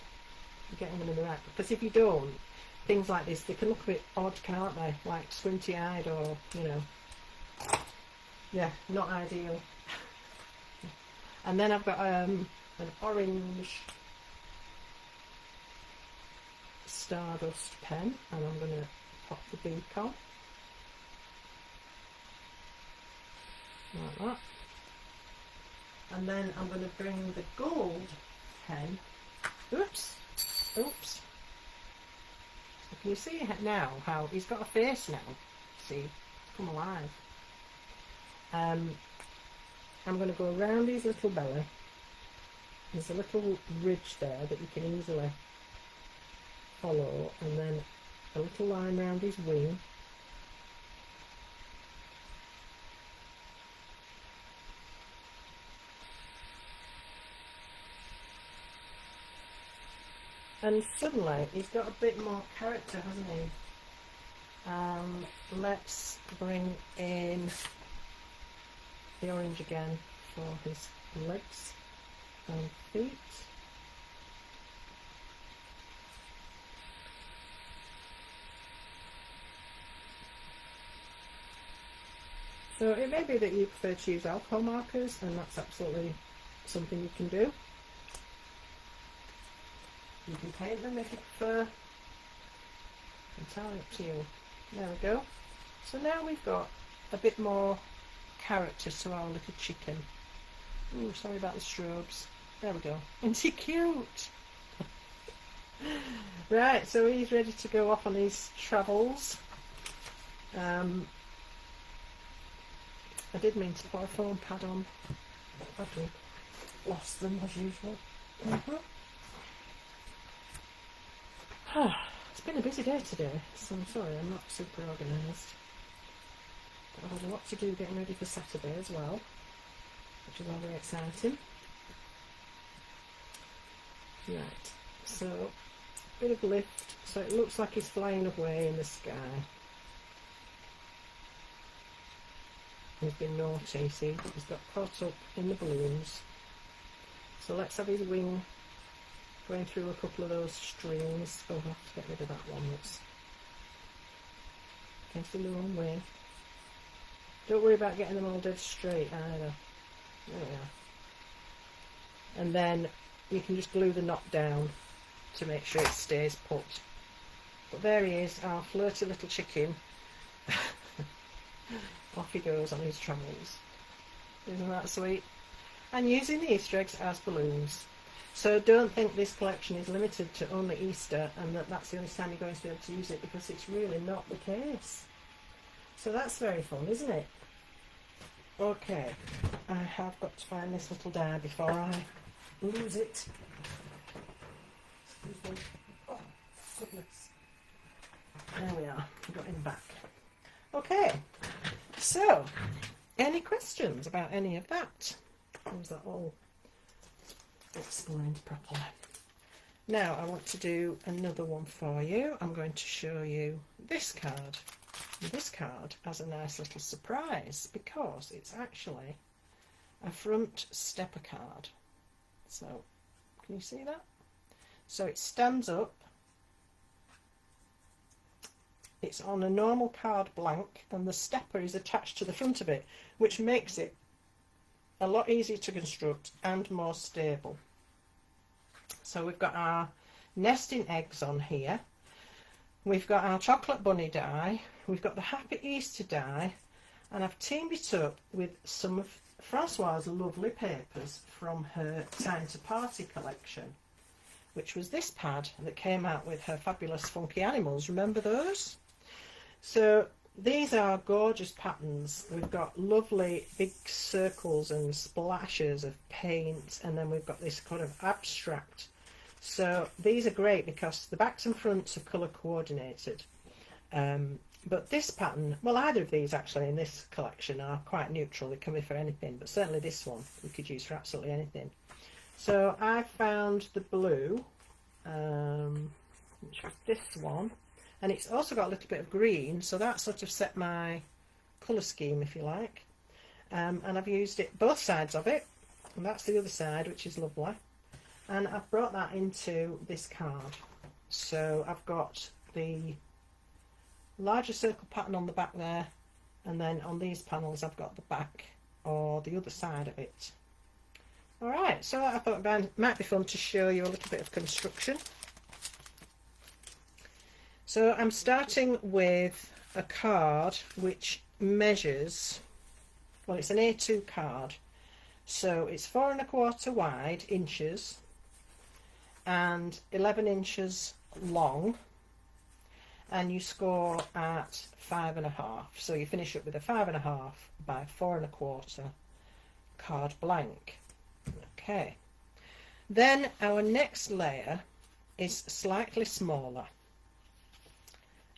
getting them in the right, because if you don't, things like this, they can look a bit odd, can't they? Like squinty eyed, or yeah, not ideal. And then I've got an orange Stardust pen, and I'm going to pop the beak on like that, and then I'm going to bring the gold pen. Oops. So can you see now how he's got a face now? See, come alive. I'm going to go around his little belly. There's a little ridge there that you can easily follow, and then a little line around his wing. And suddenly he's got a bit more character, hasn't he? Let's bring in the orange again for his legs and feet. So it may be that you prefer to use alcohol markers, and that's absolutely something you can do. You can paint them if you prefer. Entirely up to you. There we go. So now we've got a bit more character to our little chicken. Ooh, sorry about the strobes. There we go. Isn't he cute? Right, so he's ready to go off on his travels. I did mean to put a foam pad on. I've lost them as usual. It's been a busy day today, so I'm sorry I'm not super organised. But I've had a lot to do getting ready for Saturday as well, which is all very exciting. Right, so a bit of lift, so it looks like he's flying away in the sky. He's been naughty, see, he's got caught up in the balloons. So let's have his wing going through a couple of those strings. Oh, I have to get rid of that one that's against the wrong way. Don't worry about getting them all dead straight either. There we are. And then you can just glue the knot down to make sure it stays put. But there he is, our flirty little chicken. Off he goes on his travels. Isn't that sweet? And using the Easter eggs as balloons. So don't think this collection is limited to only Easter and that's the only time you're going to be able to use it, because it's really not the case. So that's very fun, isn't it? Okay, I have got to find this little die before I lose it. Excuse me. Oh, goodness. There we are, I've got him back. Okay, so any questions about any of that? Or was that all explained properly? Now I want to do another one for you. I'm going to show you this card. This card has a nice little surprise because it's actually a front stepper card. So can you see that? So it stands up. It's on a normal card blank, and the stepper is attached to the front of it, which makes it a lot easier to construct and more stable. So we've got our nesting eggs on here. We've got our chocolate bunny die. We've got the Happy Easter die, and I've teamed it up with some of Francois's lovely papers from her Time to Party collection, which was this pad that came out with her fabulous funky animals. Remember those? So these are gorgeous patterns. We've got lovely big circles and splashes of paint, and then we've got this kind of abstract. So these are great because the backs and fronts are colour coordinated. But this pattern, well, either of these actually in this collection are quite neutral. They can be for anything, but certainly this one we could use for absolutely anything. So I found the blue, which was this one, and it's also got a little bit of green, so that sort of set my colour scheme, if you like. And I've used it both sides of it, and that's the other side, which is lovely. And I've brought that into this card. So I've got the larger circle pattern on the back there, and then on these panels I've got the back or the other side of it. Alright, so I thought it might be fun to show you a little bit of construction. So I'm starting with a card which measures, well, it's an A2 card, so it's 4¼ wide inches and 11 inches long, and you score at 5½. So you finish up with a 5½ by 4¼ card blank. Okay, then our next layer is slightly smaller,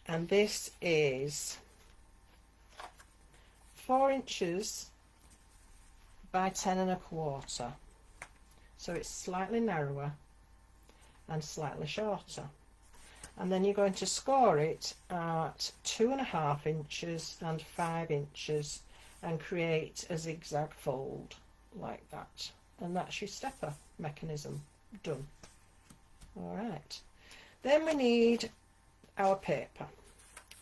and this is 4 inches by 10¼ so it's slightly narrower and slightly shorter, and then you're going to score it at 2½ inches and 5 inches and create a zigzag fold like that, and that's your stepper mechanism done. Alright, then we need our paper.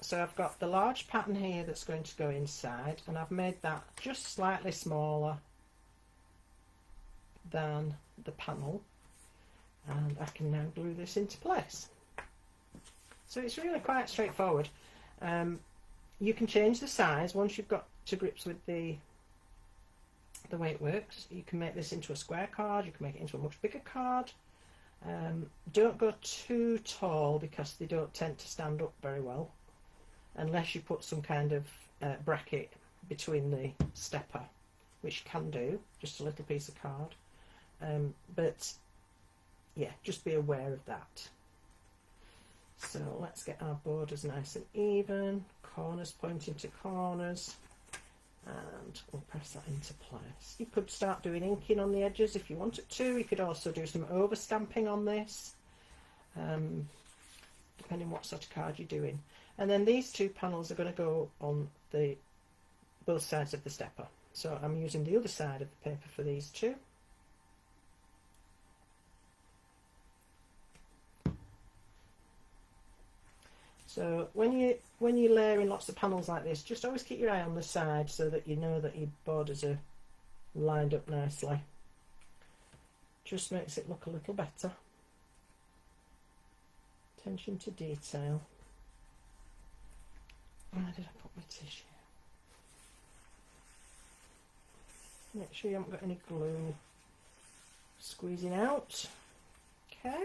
So I've got the large pattern here that's going to go inside, and I've made that just slightly smaller than the panel, and I can now glue this into place. So it's really quite straightforward. You can change the size once you've got to grips with the way it works. You can make this into a square card, you can make it into a much bigger card. Don't go too tall because they don't tend to stand up very well unless you put some kind of bracket between the stepper, which you can do, just a little piece of card. But yeah, just be aware of that. So let's get our borders nice and even, corners pointing to corners, and we'll press that into place. You could start doing inking on the edges if you wanted to. You could also do some over stamping on this, depending what sort of card you're doing. And then these two panels are going to go on the both sides of the stepper. So I'm using the other side of the paper for these two. So when you're layering lots of panels like this, just always keep your eye on the side so that you know that your borders are lined up nicely. Just makes it look a little better. Attention to detail. Where did I put my tissue? Make sure you haven't got any glue squeezing out. Okay.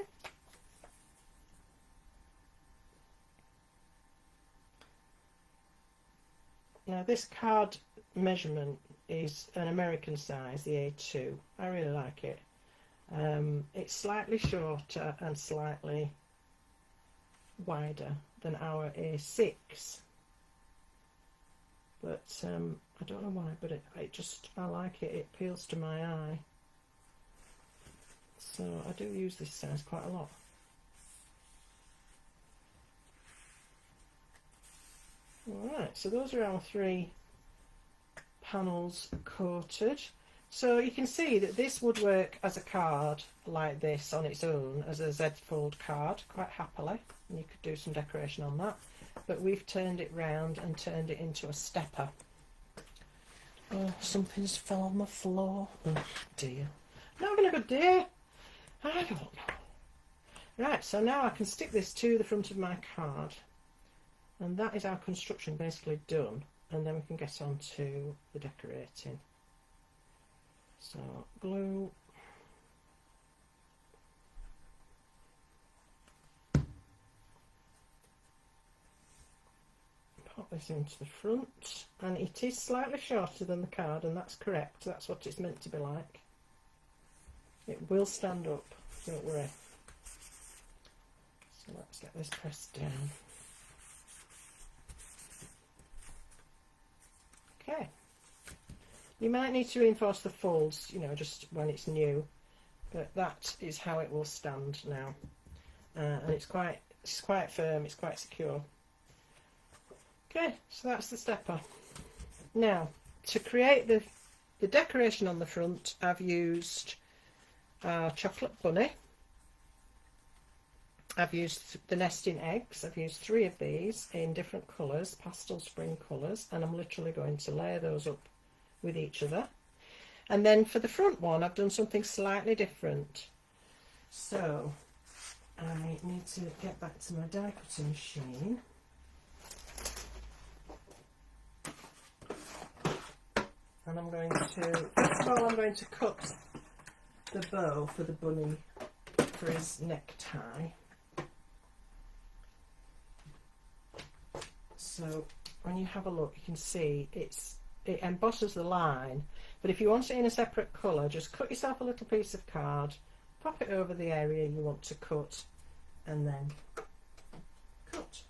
Now this card measurement is an American size, the A2. I really like it. It's slightly shorter and slightly wider than our A6. But I don't know why, but I like it. It appeals to my eye. So I do use this size quite a lot. Alright, so those are our 3 panels coated. So you can see that this would work as a card like this on its own, as a Z-fold card, quite happily. And you could do some decoration on that. But we've turned it round and turned it into a stepper. Oh, something's fell on the floor. Oh dear. Not having a good day. I don't know. Right, so now I can stick this to the front of my card. And that is our construction basically done, and then we can get on to the decorating. So glue, pop this into the front, and it is slightly shorter than the card, and that's correct, that's what it's meant to be like. It will stand up, don't worry. So let's get this pressed down. Okay, you might need to reinforce the folds, you know, just when it's new, but that is how it will stand now, and it's quite firm, it's quite secure. Okay, so that's the stepper. Now, to create the decoration on the front, I've used chocolate bunny. I've used the nesting eggs. I've used 3 of these in different colours, pastel spring colours, and I'm literally going to layer those up with each other. And then for the front one, I've done something slightly different. So I need to get back to my die cutting machine. And I'm going to, first of all, I'm going to cut the bow for the bunny for his necktie. So when you have a look, you can see it embosses the line, but if you want it in a separate colour, just cut yourself a little piece of card, pop it over the area you want to cut, and then cut.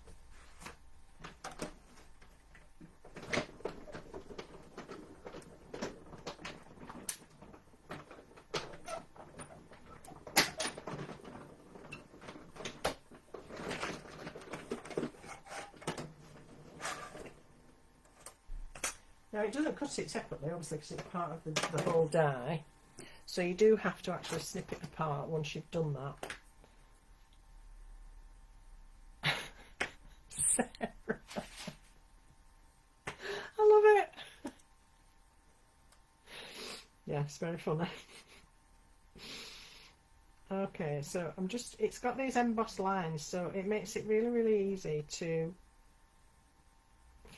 Now it doesn't cut it separately, obviously, because it's part of the whole die. So you do have to actually snip it apart once you've done that. Sarah. I love it. Yeah, it's very funny. Okay, so it's got these embossed lines, so it makes it really, really easy to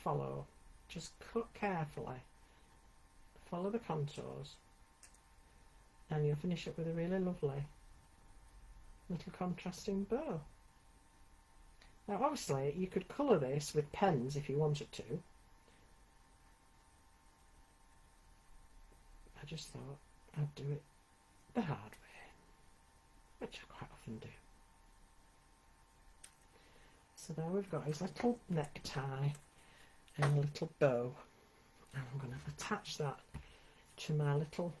follow. Just cut carefully, follow the contours, and you'll finish up with a really lovely little contrasting bow. Now obviously you could colour this with pens if you wanted to. I just thought I'd do it the hard way, which I quite often do. So there we've got his little necktie and a little bow, and I'm going to attach that to my little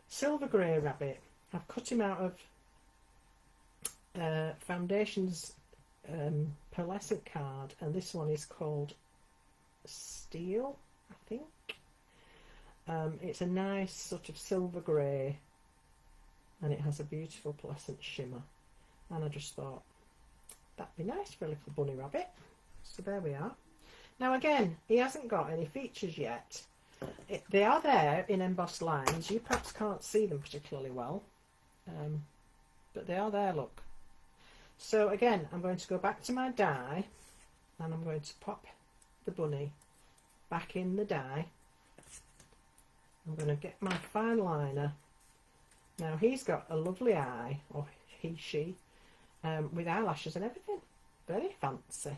silver grey rabbit. I've cut him out of Foundation's pearlescent card, and this one is called Steel, I think. It's a nice sort of silver grey, and it has a beautiful pearlescent shimmer, and I just thought that'd be nice for a little bunny rabbit. So there we are. Now again, he hasn't got any features yet. They are there in embossed lines. You perhaps can't see them particularly well, but they are there, look. So again, I'm going to go back to my die, and I'm going to pop the bunny back in the die. I'm going to get my fine liner. Now he's got a lovely eye, or he, she, with eyelashes and everything. Very fancy.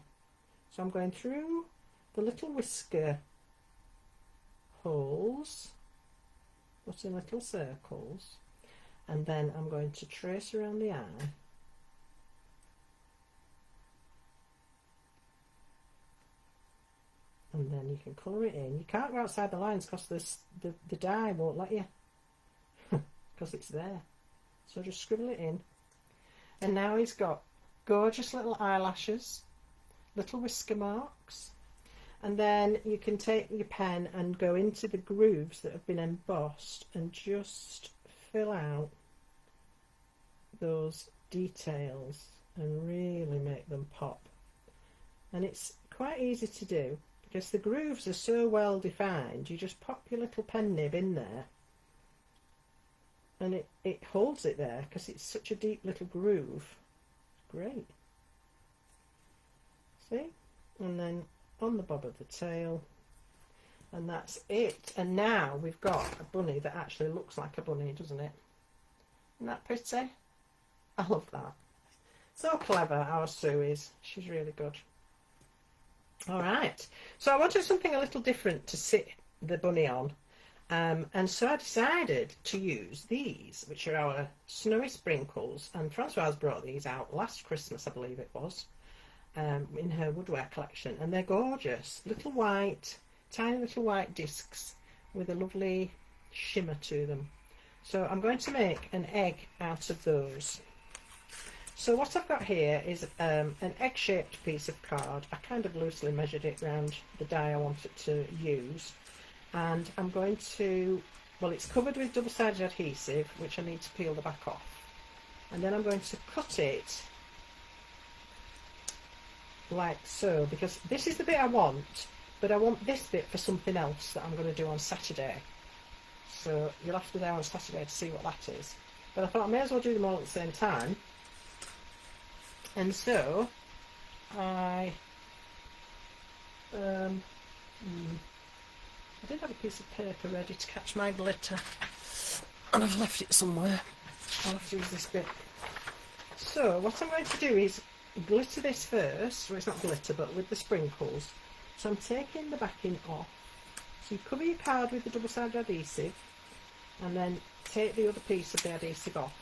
So I'm going through the little whisker holes, putting little circles, and then I'm going to trace around the eye. And then you can colour it in. You can't go outside the lines because the die won't let you, because it's there. So just scribble it in. And now he's got gorgeous little eyelashes, little whisker marks. And then you can take your pen and go into the grooves that have been embossed and just fill out those details and really make them pop. And it's quite easy to do because the grooves are so well defined. You just pop your little pen nib in there, and it holds it there because it's such a deep little groove. Great. See? And then on the bob of the tail, and that's it. And now we've got a bunny that actually looks like a bunny, doesn't it? Isn't that pretty? I love that. So clever our Sue is. She's really good. Alright, so I wanted something a little different to sit the bunny on, and so I decided to use these, which are our snowy sprinkles, and Francoise brought these out last Christmas, I believe it was, in her Woodware collection, and they're gorgeous. Little white, tiny little white discs with a lovely shimmer to them. So I'm going to make an egg out of those. So what I've got here is an egg-shaped piece of card. I kind of loosely measured it around the die I wanted to use, and I'm going to, well, it's covered with double-sided adhesive, which I need to peel the back off, and then I'm going to cut it like so, because this is the bit I want, but I want this bit for something else that I'm going to do on Saturday. So you'll have to be there on Saturday to see what that is. But I thought I may as well do them all at the same time. And so I did have a piece of paper ready to catch my glitter, and I've left it somewhere. I'll have to use this bit. So what I'm going to do is glitter this first. Well, it's not glitter, but with the sprinkles. So I'm taking the backing off. So you cover your card with the double-sided adhesive, and then take the other piece of the adhesive off,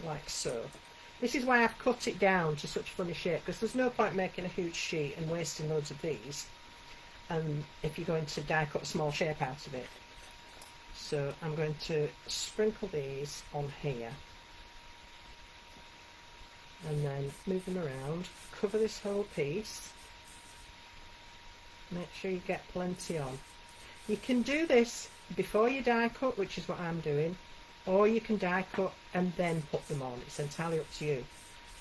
like so. This is why I've cut it down to such a funny shape, because there's no point making a huge sheet and wasting loads of these if you're going to die cut a small shape out of it. So I'm going to sprinkle these on here, and then move them around, cover this whole piece, make sure you get plenty on. You can do this before you die cut, which is what I'm doing, or you can die cut and then put them on. It's entirely up to you.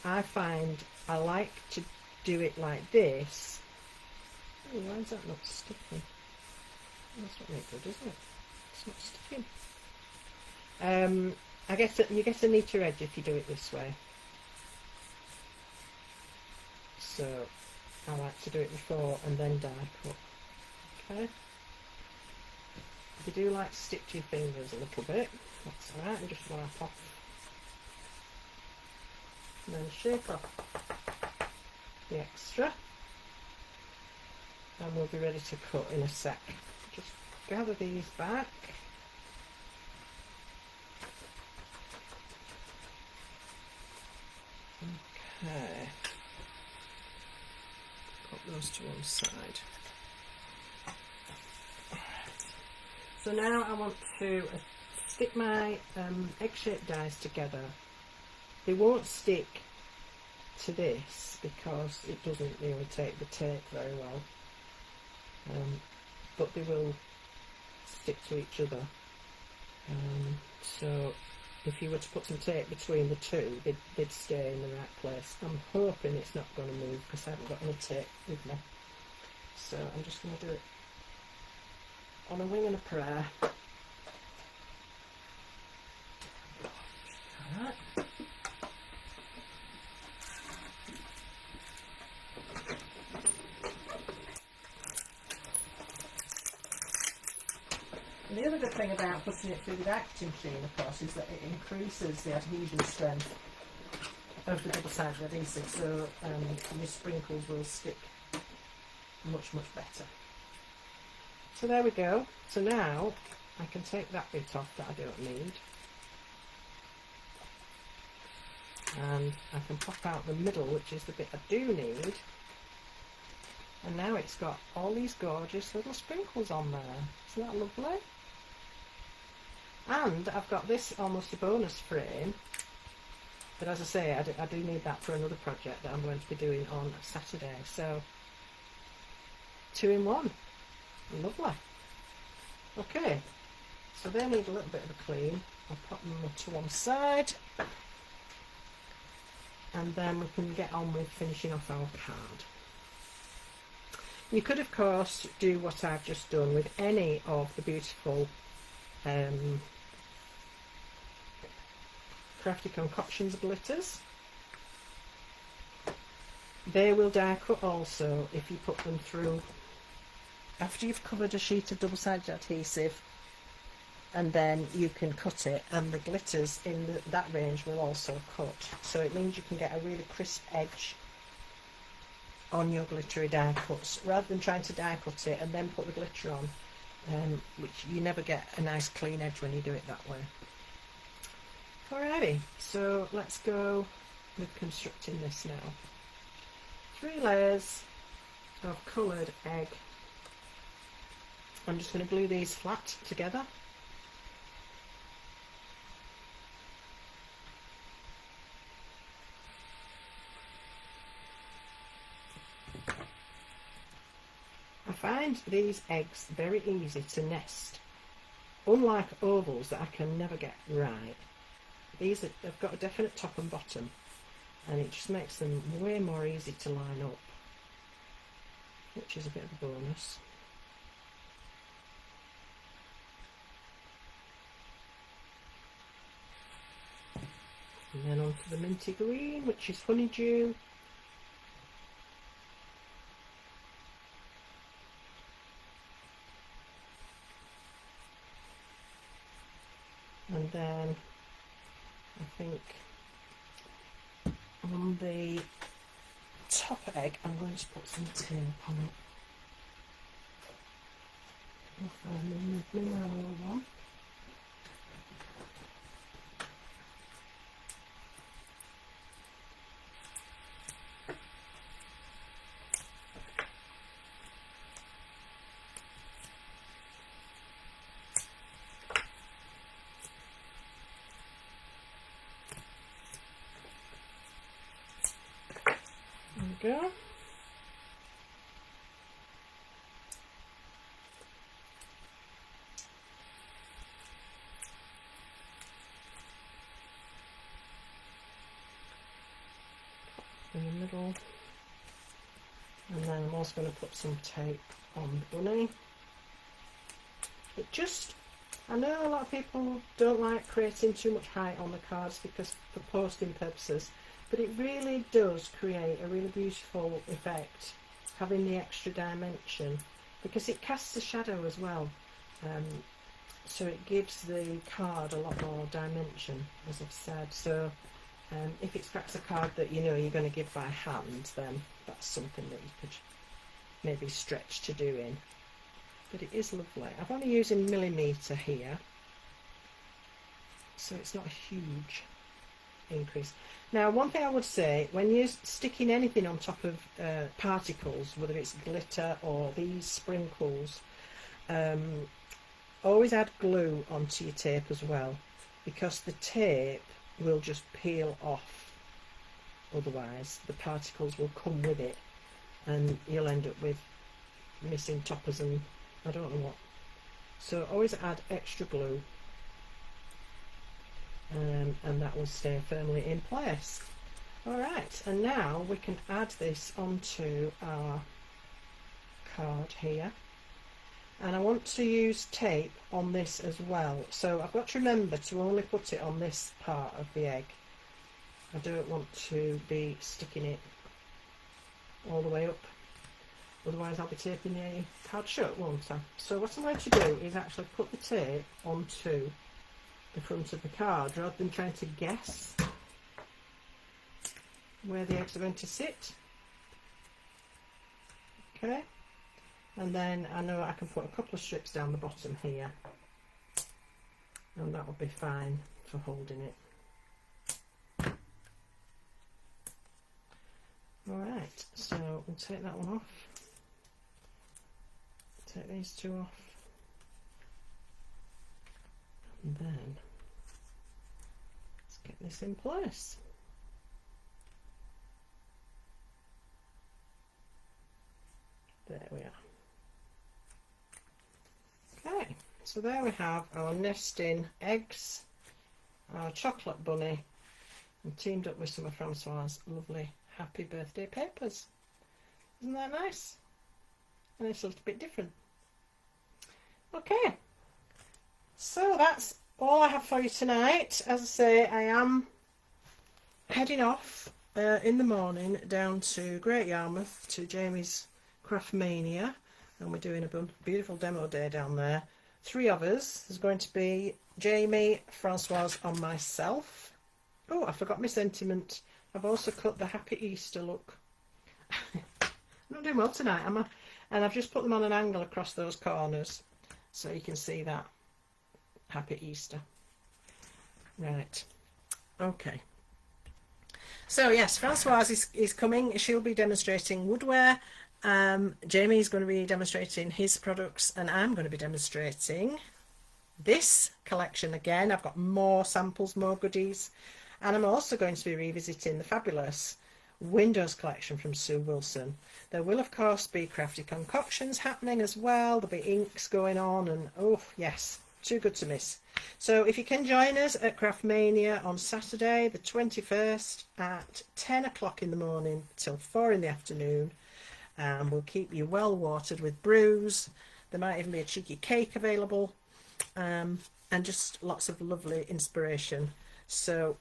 I find I like to do it like this. Oh, why is that not sticking? That's not very good, is it? It's not sticking. I guess you get a neater edge if you do it this way. So I like to do it before and then die cut. Okay. If you do like to stick to your fingers a little bit, that's alright, and just wipe off. And then shake off the extra, and we'll be ready to cut in a sec. Just gather these back. Okay. Put those to one side. So now I want to stick my egg-shaped dies together. They won't stick to this because it doesn't really take the tape very well, but they will stick to each other. So if you were to put some tape between the two, they'd stay in the right place. I'm hoping it's not going to move because I haven't got any tape with me. So I'm just going to do it on a wing and a prayer. Alright. And the other good thing about putting it through the die cutting machine, of course, is that it increases the adhesion strength of the double-sided adhesive, so your sprinkles will stick much better. So there we go. So now I can take that bit off that I don't need, and I can pop out the middle, which is the bit I do need, and now it's got all these gorgeous little sprinkles on there. Isn't that lovely? And I've got this almost a bonus frame, but as I say, I do need that for another project that I'm going to be doing on Saturday. So 2 in 1. Lovely. Okay, so they need a little bit of a clean. I'll pop them to one side, and then we can get on with finishing off our card. You could, of course, do what I've just done with any of the beautiful Crafty Concoctions glitters. They will die cut also if you put them through after you've covered a sheet of double-sided adhesive, and then you can cut it, and the glitters in that range will also cut. So it means you can get a really crisp edge on your glittery die cuts, rather than trying to die cut it and then put the glitter on, which you never get a nice clean edge when you do it that way. Alrighty, so let's go with constructing this now. 3 layers of coloured egg. I'm just going to glue these flat together. I find these eggs very easy to nest, unlike ovals that I can never get right. These have got a definite top and bottom, and it just makes them way more easy to line up, which is a bit of a bonus. And then onto the minty green, which is honeydew, then I think on the top egg I'm going to put some tape on it. I'll find the narrow one. There we go. In the middle, and then I'm also going to put some tape on the bunny. It just, I know a lot of people don't like creating too much height on the cards because for posting purposes, but it really does create a really beautiful effect having the extra dimension, because it casts a shadow as well, so it gives the card a lot more dimension, as I've said. So if it's perhaps a card that you know you're going to give by hand, then that's something that you could maybe stretch to do in. But it is lovely. I'm only using millimetre here, so it's not a huge increase. Now, one thing I would say, when you're sticking anything on top of particles, whether it's glitter or these sprinkles, always add glue onto your tape as well, because the tape will just peel off. Otherwise the particles will come with it and you'll end up with missing toppers and I don't know what. So always add extra glue, and that will stay firmly in place. Alright, and now we can add this onto our card here. And I want to use tape on this as well, so I've got to remember to only put it on this part of the egg. I don't want to be sticking it all the way up, otherwise I'll be taping the card shut, won't I? So what I'm going to do is actually put the tape onto the front of the card rather than trying to guess where the eggs are going to sit. Okay. And then I know I can put a couple of strips down the bottom here, and that will be fine for holding it. Alright, so we'll take that one off, take these two off, and then let's get this in place. There we are. Okay, so there we have our nesting eggs, our chocolate bunny, and teamed up with some of Francois' lovely happy birthday papers. Isn't that nice? And it's a little bit different. Okay, so that's all I have for you tonight. As I say, I am heading off in the morning down to Great Yarmouth to Jamie's Craft Mania, and we're doing a beautiful demo day down there. 3 of us. There's going to be Jamie, Francois and myself. Oh, I forgot my sentiment. I've also cut the Happy Easter look. I'm not doing well tonight, am I? And I've just put them on an angle across those corners so you can see that. Happy Easter. Right. Okay. So yes, Francoise is coming. She'll be demonstrating woodware. Jamie's going to be demonstrating his products, and I'm going to be demonstrating this collection again. I've got more samples, more goodies, and I'm also going to be revisiting the fabulous Windows collection from Sue Wilson. There will of course be Crafty Concoctions happening as well. There'll be inks going on, and oh yes, too good to miss. So if you can join us at Craft Mania on Saturday the 21st at 10 o'clock in the morning till 4 in the afternoon, and we'll keep you well watered with brews. There might even be a cheeky cake available, and just lots of lovely inspiration. So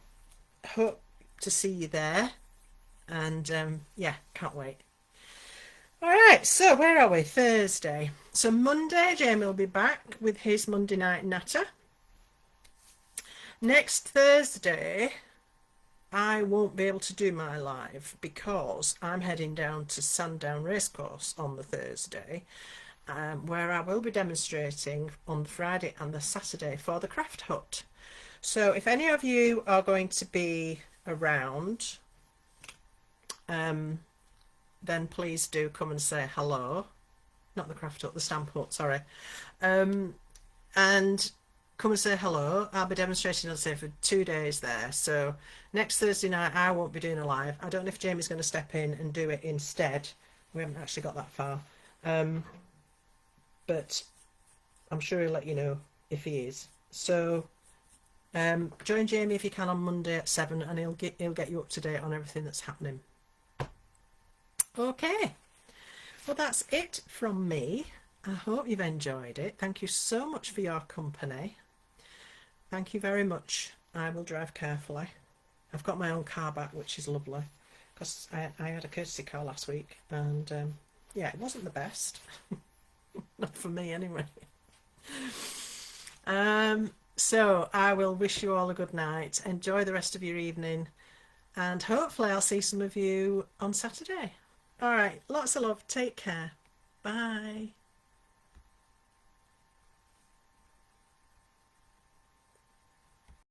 hope to see you there, and yeah, can't wait. Alright, so where are we? Thursday. So Monday, Jamie will be back with his Monday night natter. Next Thursday, I won't be able to do my live because I'm heading down to Sandown Racecourse on the Thursday, where I will be demonstrating on the Friday and the Saturday for the Craft Hut. So if any of you are going to be around, then please do come and say hello. Not the Craft Hut, the Stamp Hut, sorry. And come and say hello. I'll be demonstrating, I'll say, for 2 days there. So next Thursday night I won't be doing a live. I don't know if Jamie's going to step in and do it instead. We haven't actually got that far. But I'm sure he'll let you know if he is. So join Jamie if you can on Monday at 7 and he'll get you up to date on everything that's happening. Okay, well that's it from me. I hope you've enjoyed it. Thank you so much for your company. Thank you very much. I will drive carefully. I've got my own car back, which is lovely, because I had a courtesy car last week and yeah, it wasn't the best. Not for me anyway. So I will wish you all a good night. Enjoy the rest of your evening and hopefully I'll see some of you on Saturday. All right, lots of love. Take care. Bye.